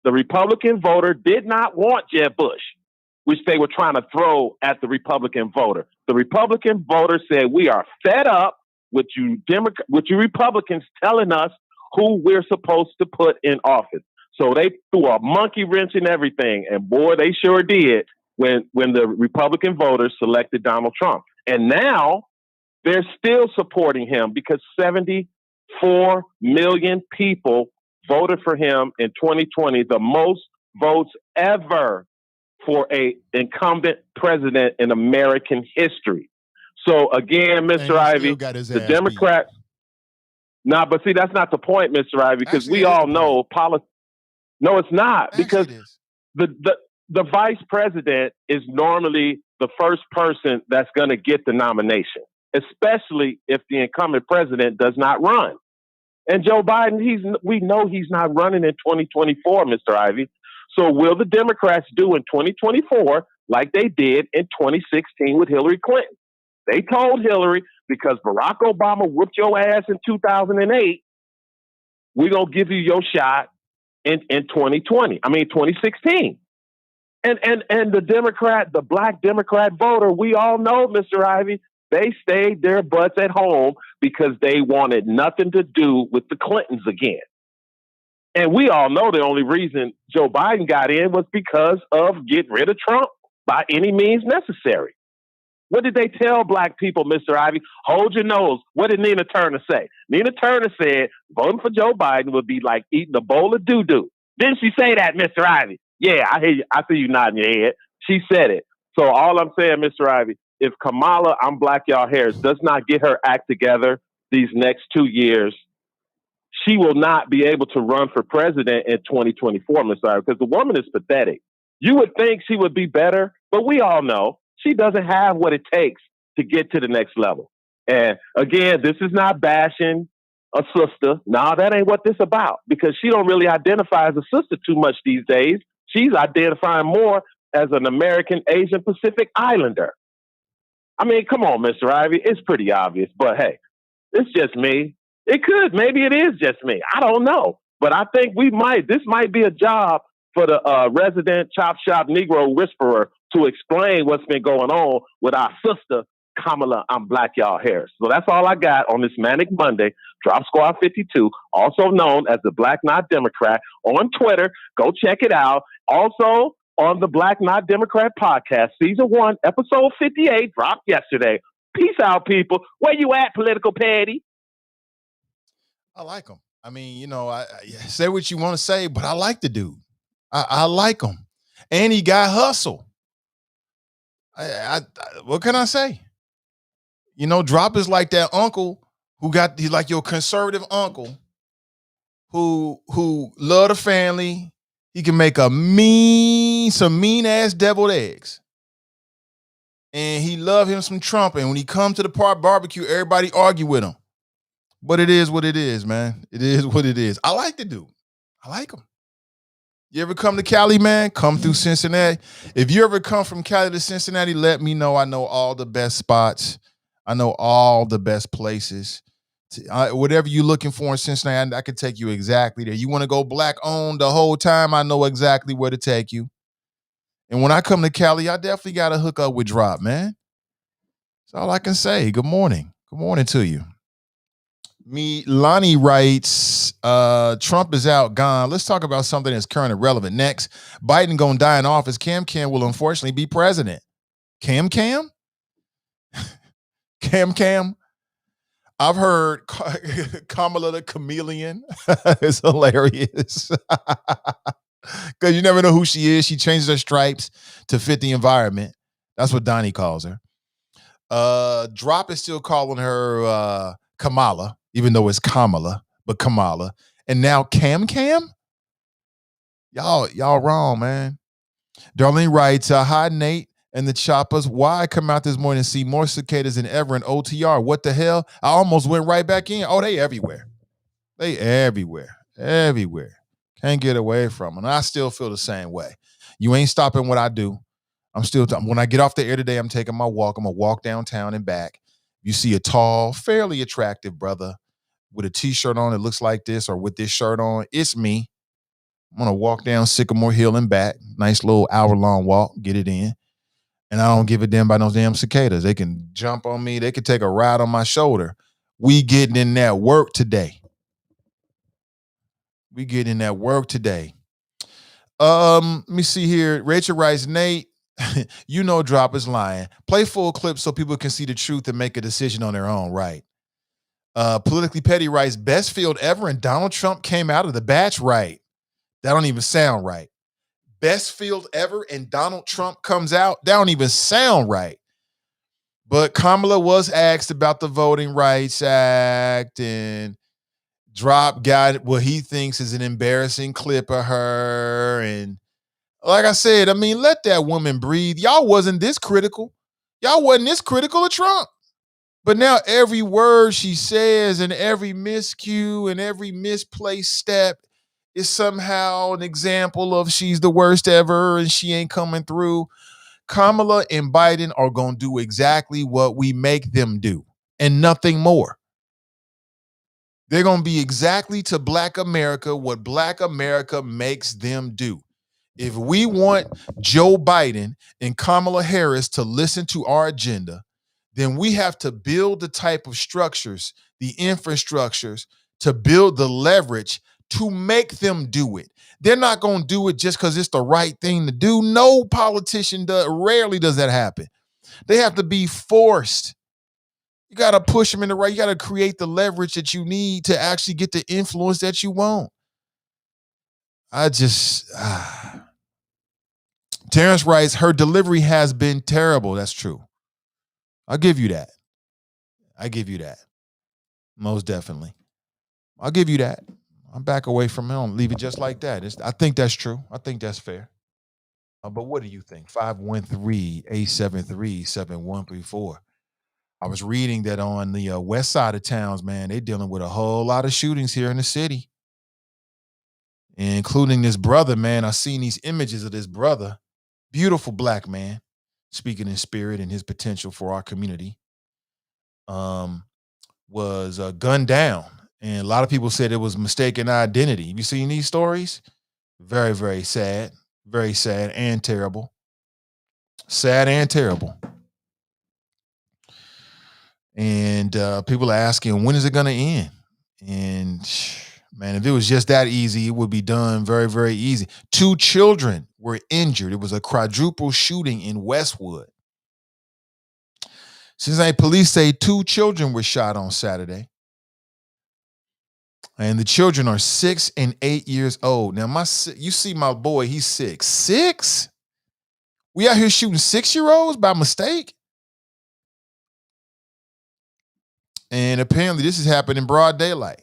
The Republican voter did not want Jeb Bush, which they were trying to throw at the Republican voter. The Republican voter said, we are fed up with you Republicans telling us who we're supposed to put in office. So they threw a monkey wrench in everything. And boy, they sure did when the Republican voters selected Donald Trump. And now they're still supporting him because 74 million people voted for him in 2020, the most votes ever for an incumbent president in American history. So again, Mr. Ivey, the Democrats. Nah, but see, that's not the point, Mr. Ivey, because we all know politics. No, it's not, because the vice president is normally the first person that's going to get the nomination, especially if the incumbent president does not run. And Joe Biden, we know he's not running in 2024, Mr. Ivey. So will the Democrats do in 2024 like they did in 2016 with Hillary Clinton? They told Hillary, because Barack Obama whooped your ass in 2008, we're going to give you your shot in 2016. And the black Democrat voter, we all know, Mr. Ivey, they stayed their butts at home because they wanted nothing to do with the Clintons again. And we all know the only reason Joe Biden got in was because of get rid of Trump by any means necessary. What did they tell black people, Mr. Ivey? Hold your nose. What did Nina Turner say? Nina Turner said voting for Joe Biden would be like eating a bowl of doo-doo. Didn't she say that, Mr. Ivey? Yeah, I hear you. I see you nodding your head. She said it. So all I'm saying, Mr. Ivey, if Kamala, I'm Black Y'all Harris, does not get her act together these next 2 years, she will not be able to run for president in 2024, Mr. Ivey, because the woman is pathetic. You would think she would be better, but we all know she doesn't have what it takes to get to the next level. And again, this is not bashing a sister. No, that ain't what this about, because she don't really identify as a sister too much these days. She's identifying more as an American Asian Pacific Islander. I mean, come on, Mr. Ivey. It's pretty obvious, but hey, it's just me. It could. Maybe it is just me. I don't know. But I think this might be a job for the resident chop shop Negro whisperer to explain what's been going on with our sister, Kamala, I'm Black Y'all Harris. So that's all I got on this Manic Monday. Drop Squad 52, also known as the Black Not Democrat, on Twitter. Go check it out. Also on the Black Not Democrat podcast, season 1, episode 58, dropped yesterday. Peace out, people. Where you at, political patty? I like him. I mean, you know, I say what you want to say, but I like the dude. I like him. And he got hustle. What can I say? You know, Drop is like that uncle he's like your conservative uncle who love the family. He can make some mean ass deviled eggs. And he love him some Trump. And when he come to the park barbecue, everybody argue with him. But it is what it is, man. It is what it is. I like the dude. I like him. You ever come to Cali, man? Come through Cincinnati. If you ever come from Cali to Cincinnati, let me know. I know all the best spots. I know all the best places. Whatever you're looking for in Cincinnati, I can take you exactly there. You want to go black owned the whole time, I know exactly where to take you. And when I come to Cali, I definitely got to hook up with Drop, man. That's all I can say. Good morning. Good morning to you. Lonnie writes, Trump is out, gone. Let's talk about something that's current and relevant. Next, Biden gonna die in office. Cam will unfortunately be president. Cam? Cam? I've heard Kamala the chameleon. It's hilarious. Because you never know who she is. She changes her stripes to fit the environment. That's what Donnie calls her. Drop is still calling her Kamala, even though it's Kamala, but Kamala. And now Cam? Y'all wrong, man. Darlene writes, hi, Nate and the Choppers. Why I come out this morning and see more cicadas than ever in OTR? What the hell? I almost went right back in. Oh, they everywhere. They everywhere. Can't get away from them. And I still feel the same way. You ain't stopping what I do. When I get off the air today, I'm taking my walk. I'm going to walk downtown and back. You see a tall, fairly attractive brother with a t-shirt on that looks like this, or with this shirt on, it's me. I'm going to walk down Sycamore Hill and back. Nice little hour-long walk, get it in. And I don't give a damn about those damn cicadas. They can jump on me. They can take a ride on my shoulder. We getting in that work today. Let me see here. Rachel writes, Nate, you know Drop is lying. Play full clips so people can see the truth and make a decision on their own, right? Politically Petty writes, best field ever, and Donald Trump came out of the batch, right? That don't even sound right. Best field ever and Donald Trump comes out? That don't even sound right. But Kamala was asked about the Voting Rights Act, and Drop got what he thinks is an embarrassing clip of her. And like I said, I mean, let that woman breathe. Y'all wasn't this critical. Y'all wasn't this critical of Trump. But now every word she says and every miscue and every misplaced step is somehow an example of she's the worst ever and she ain't coming through. Kamala and Biden are going to do exactly what we make them do and nothing more. They're going to be exactly to Black America what Black America makes them do. If we want Joe Biden and Kamala Harris to listen to our agenda, then we have to build the type of structures, the infrastructures, to build the leverage to make them do it. They're not going to do it just because it's the right thing to do. No politician rarely does that happen. They have to be forced. You got to push them in the right. You got to create the leverage that you need to actually get the influence that you want. Terrence writes, her delivery has been terrible. That's true. I'll give you that. Most definitely. I'll give you that. I'm back away from him. Leave it just like that. I think that's true. I think that's fair. But what do you think? 513-873-7134. I was reading that on the west side of towns, man, they're dealing with a whole lot of shootings here in the city, including this brother, man. I seen these images of this brother, beautiful black man, speaking in spirit and his potential for our community, was gunned down. And a lot of people said it was mistaken identity. You seen these stories? Very, very sad. Very sad and terrible. Sad and terrible. And people are asking, when is it going to end? And man, if it was just that easy, it would be done very, very easy. 2 children were injured. It was a quadruple shooting in Westwood. Cincinnati police say 2 children were shot on Saturday. And the children are 6 and 8 years old. Now, you see my boy, he's 6. 6? We out here shooting 6-year-olds by mistake? And apparently this has happened in broad daylight.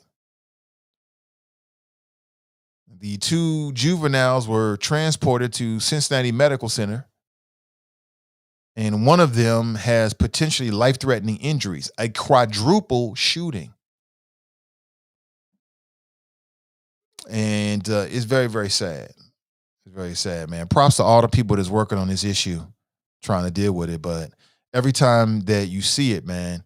The 2 juveniles were transported to Cincinnati Medical Center. And one of them has potentially life-threatening injuries, a quadruple shooting. And it's very, very sad. It's very sad, man. Props to all the people that's working on this issue, trying to deal with it. But every time that you see it, man,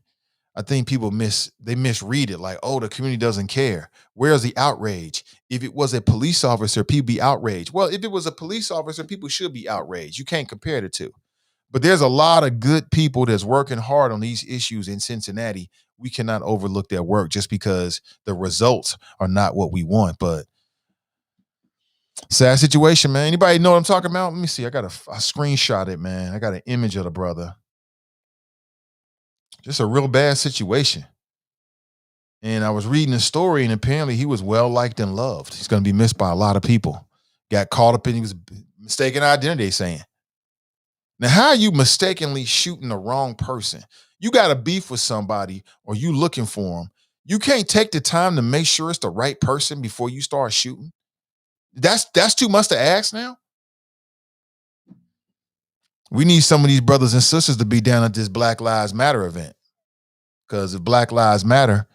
I think people misread it like, oh, the community doesn't care. Where's the outrage? If it was a police officer, people be outraged. Well, if it was a police officer, people should be outraged. You can't compare the two. But there's a lot of good people that's working hard on these issues in Cincinnati. We cannot overlook their work just because the results are not what we want. But sad situation, man. Anybody know what I'm talking about? Let me see. I screenshot it, man. I got an image of the brother. Just a real bad situation. And I was reading the story, and apparently he was well liked and loved. He's going to be missed by a lot of people. Got caught up in his mistaken identity, saying. Now, how are you mistakenly shooting the wrong person? You got a beef with somebody or you looking for them. You can't take the time to make sure it's the right person before you start shooting. That's too much to ask now. We need some of these brothers and sisters to be down at this Black Lives Matter event. Because if Black Lives Matter,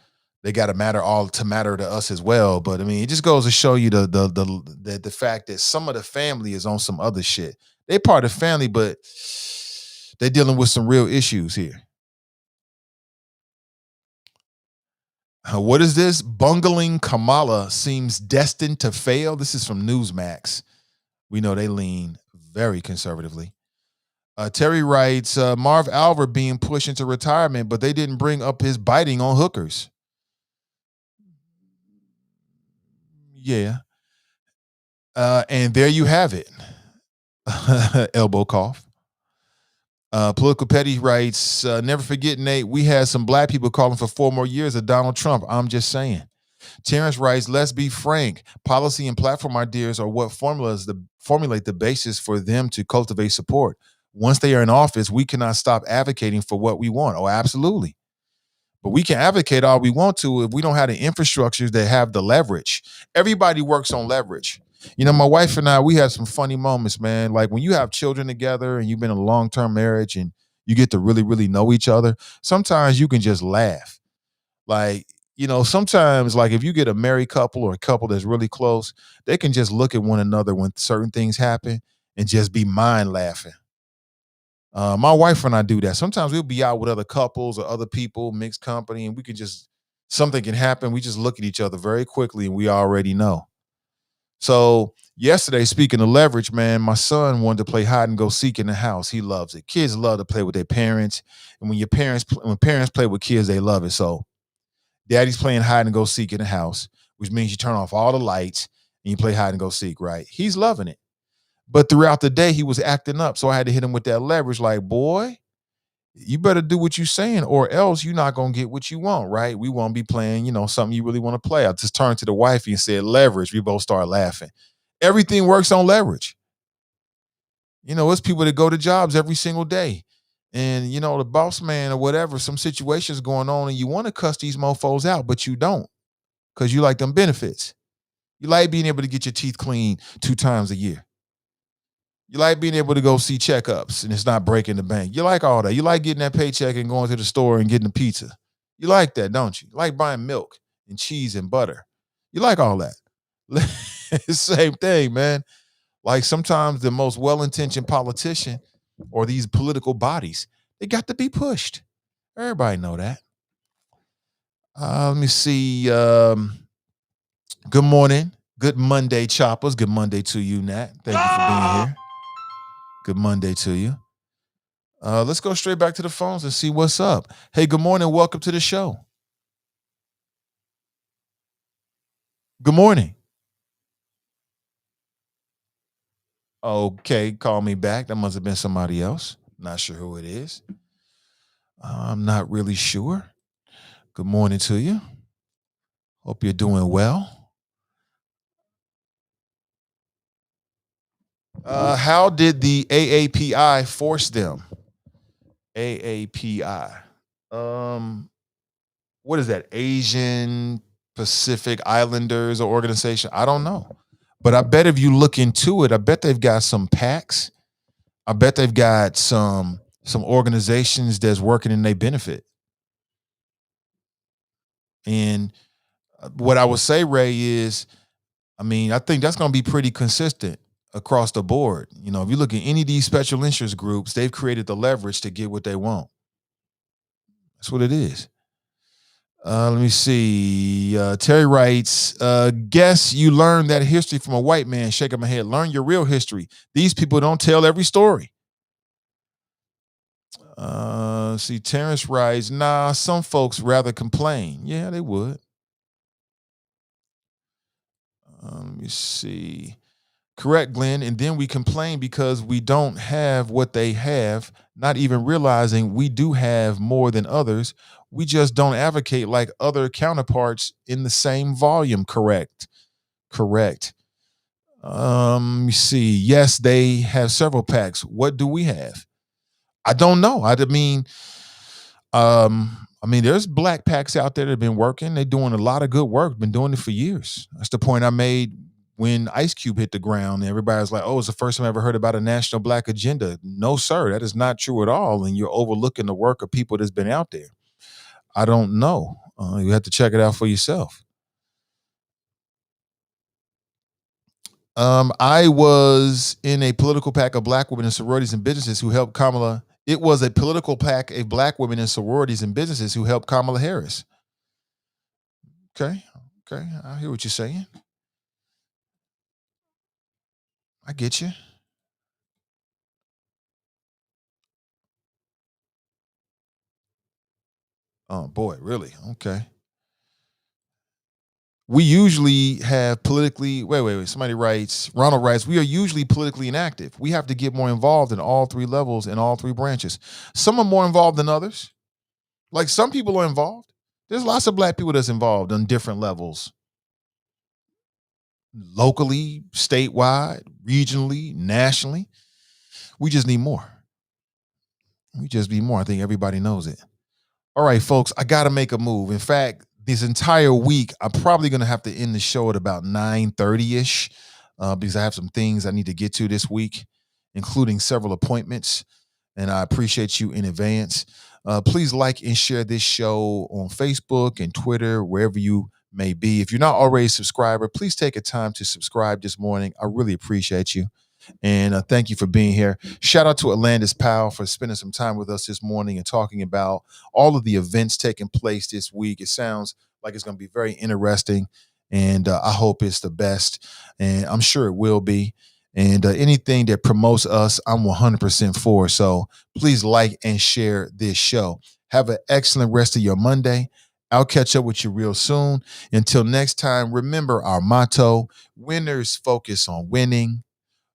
they got to matter to us as well. But I mean, it just goes to show you the fact that some of the family is on some other shit. They part of the family, but they're dealing with some real issues here. What is this? Bungling Kamala seems destined to fail. This is from Newsmax. We know they lean very conservatively. Terry writes, Marv Alver being pushed into retirement, but they didn't bring up his biting on hookers. Yeah. And there you have it. Elbow cough. Political Petty writes, never forget, Nate, we had some black people calling for 4 more years of Donald Trump. I'm just saying. Terrence writes, let's be frank. Policy and platform ideas are what formulate the basis for them to cultivate support. Once they are in office, we cannot stop advocating for what we want. Oh, absolutely. But we can advocate all we want to if we don't have the infrastructures that have the leverage. Everybody works on leverage. You know, my wife and I, we have some funny moments, man. Like when you have children together and you've been in a long-term marriage and you get to really, really know each other, sometimes you can just laugh. Like, you know, sometimes like if you get a married couple or a couple that's really close, they can just look at one another when certain things happen and just be mind laughing. My wife and I do that. Sometimes we'll be out with other couples or other people, mixed company, and we can just, something can happen. We just look at each other very quickly and we already know. So yesterday, speaking of leverage, man, my son wanted to play hide and go seek in the house. He loves it. Kids love to play with their parents. And when parents play with kids, they love it. So daddy's playing hide and go seek in the house. which means you turn off all the lights and you play hide and go seek, right? He's loving it. But throughout the day, he was acting up. So I had to hit him with that leverage, like, boy, you better do what you're saying, or else you're not going to get what you want, right? We won't be playing, something you really want to play. I just turned to the wifey and said, leverage. We both started laughing. Everything works on leverage. It's people that go to jobs every single day. And, the boss man or whatever, some situations going on and you want to cuss these mofos out, but you don't because you like them benefits. You like being able to get your teeth cleaned 2 times a year. You like being able to go see checkups and it's not breaking the bank. You like all that. You like getting that paycheck and going to the store and getting a pizza. You like that, don't you? You like buying milk and cheese and butter. You like all that. It's the same thing, man. Like sometimes the most well-intentioned politician or these political bodies, they got to be pushed. Everybody know that. Let me see. Good morning. Good Monday, choppers. Good Monday to you, Nat. Thank you for being here. Good Monday to you. Let's go straight back to the phones and see what's up. Hey, good morning. Welcome to the show. Good morning. Okay, call me back. That must have been somebody else. Not sure who it is. I'm not really sure. Good morning to you. Hope you're doing well. How did the AAPI force them? AAPI. What is that? Asian Pacific Islanders or organization? I don't know. But I bet if you look into it, I bet they've got some PACs. I bet they've got some organizations that's working in their benefit. And what I would say, Ray, is, I think that's going to be pretty consistent across the board. If you look at any of these special interest groups, they've created the leverage to get what they want. That's what it is. Let me see. Terry writes, guess you learned that history from a white man. Shaking my head. Learn your real history. These people don't tell every story. See, Terrence writes, nah, some folks rather complain. Yeah, they would. Let me see. Correct, Glenn. And then we complain because we don't have what they have, not even realizing we do have more than others. We just don't advocate like other counterparts in the same volume. Correct. Let me see. Yes, they have several PACs. What do we have? I don't know. There's black PACs out there that have been working. They're doing a lot of good work, been doing it for years. That's the point I made when Ice Cube hit the ground. Everybody's like, oh, it's the first time I ever heard about a national black agenda. No, sir, that is not true at all. And you're overlooking the work of people that's been out there. I don't know. You have to check it out for yourself. I was in a political PAC of black women in sororities and businesses who helped Kamala. It was a political PAC of black women in sororities and businesses who helped Kamala Harris. Okay. I hear what you're saying. I get you. Oh, boy, really? Okay. We usually have politically, wait. Somebody writes, Ronald writes, we are usually politically inactive. We have to get more involved in all 3 levels and all 3 branches. Some are more involved than others. Like some people are involved. There's lots of black people that's involved on different levels. Locally, statewide, regionally, nationally. We just need more. I think everybody knows it. All right, folks, I got to make a move. In fact, this entire week, I'm probably going to have to end the show at about 9:30-ish because I have some things I need to get to this week, including several appointments, and I appreciate you in advance. Please like and share this show on Facebook and Twitter, wherever you may be. If you're not already a subscriber, please take a time to subscribe this morning. I really appreciate you. And thank you for being here. Shout out to Alandis Powell for spending some time with us this morning and talking about all of the events taking place this week. It sounds like it's going to be very interesting, and I hope it's the best, and I'm sure it will be. And anything that promotes us, I'm 100% for. So please like and share this show. Have an excellent rest of your Monday. I'll catch up with you real soon. Until next time, remember our motto: winners focus on winning,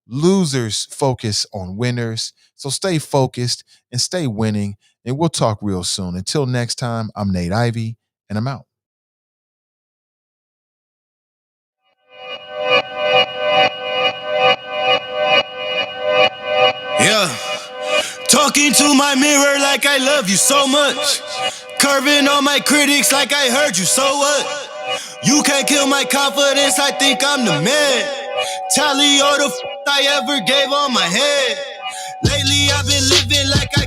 losers focus on winners. So stay focused and stay winning, and we'll talk real soon. Until next time, I'm Nate Ivey, and I'm out. Yeah. Talking to my mirror like I love you so much. Curving on my critics like I heard you, so what? You can't kill my confidence, I think I'm the man. Tally all the I ever gave on my head. Lately I've been living like I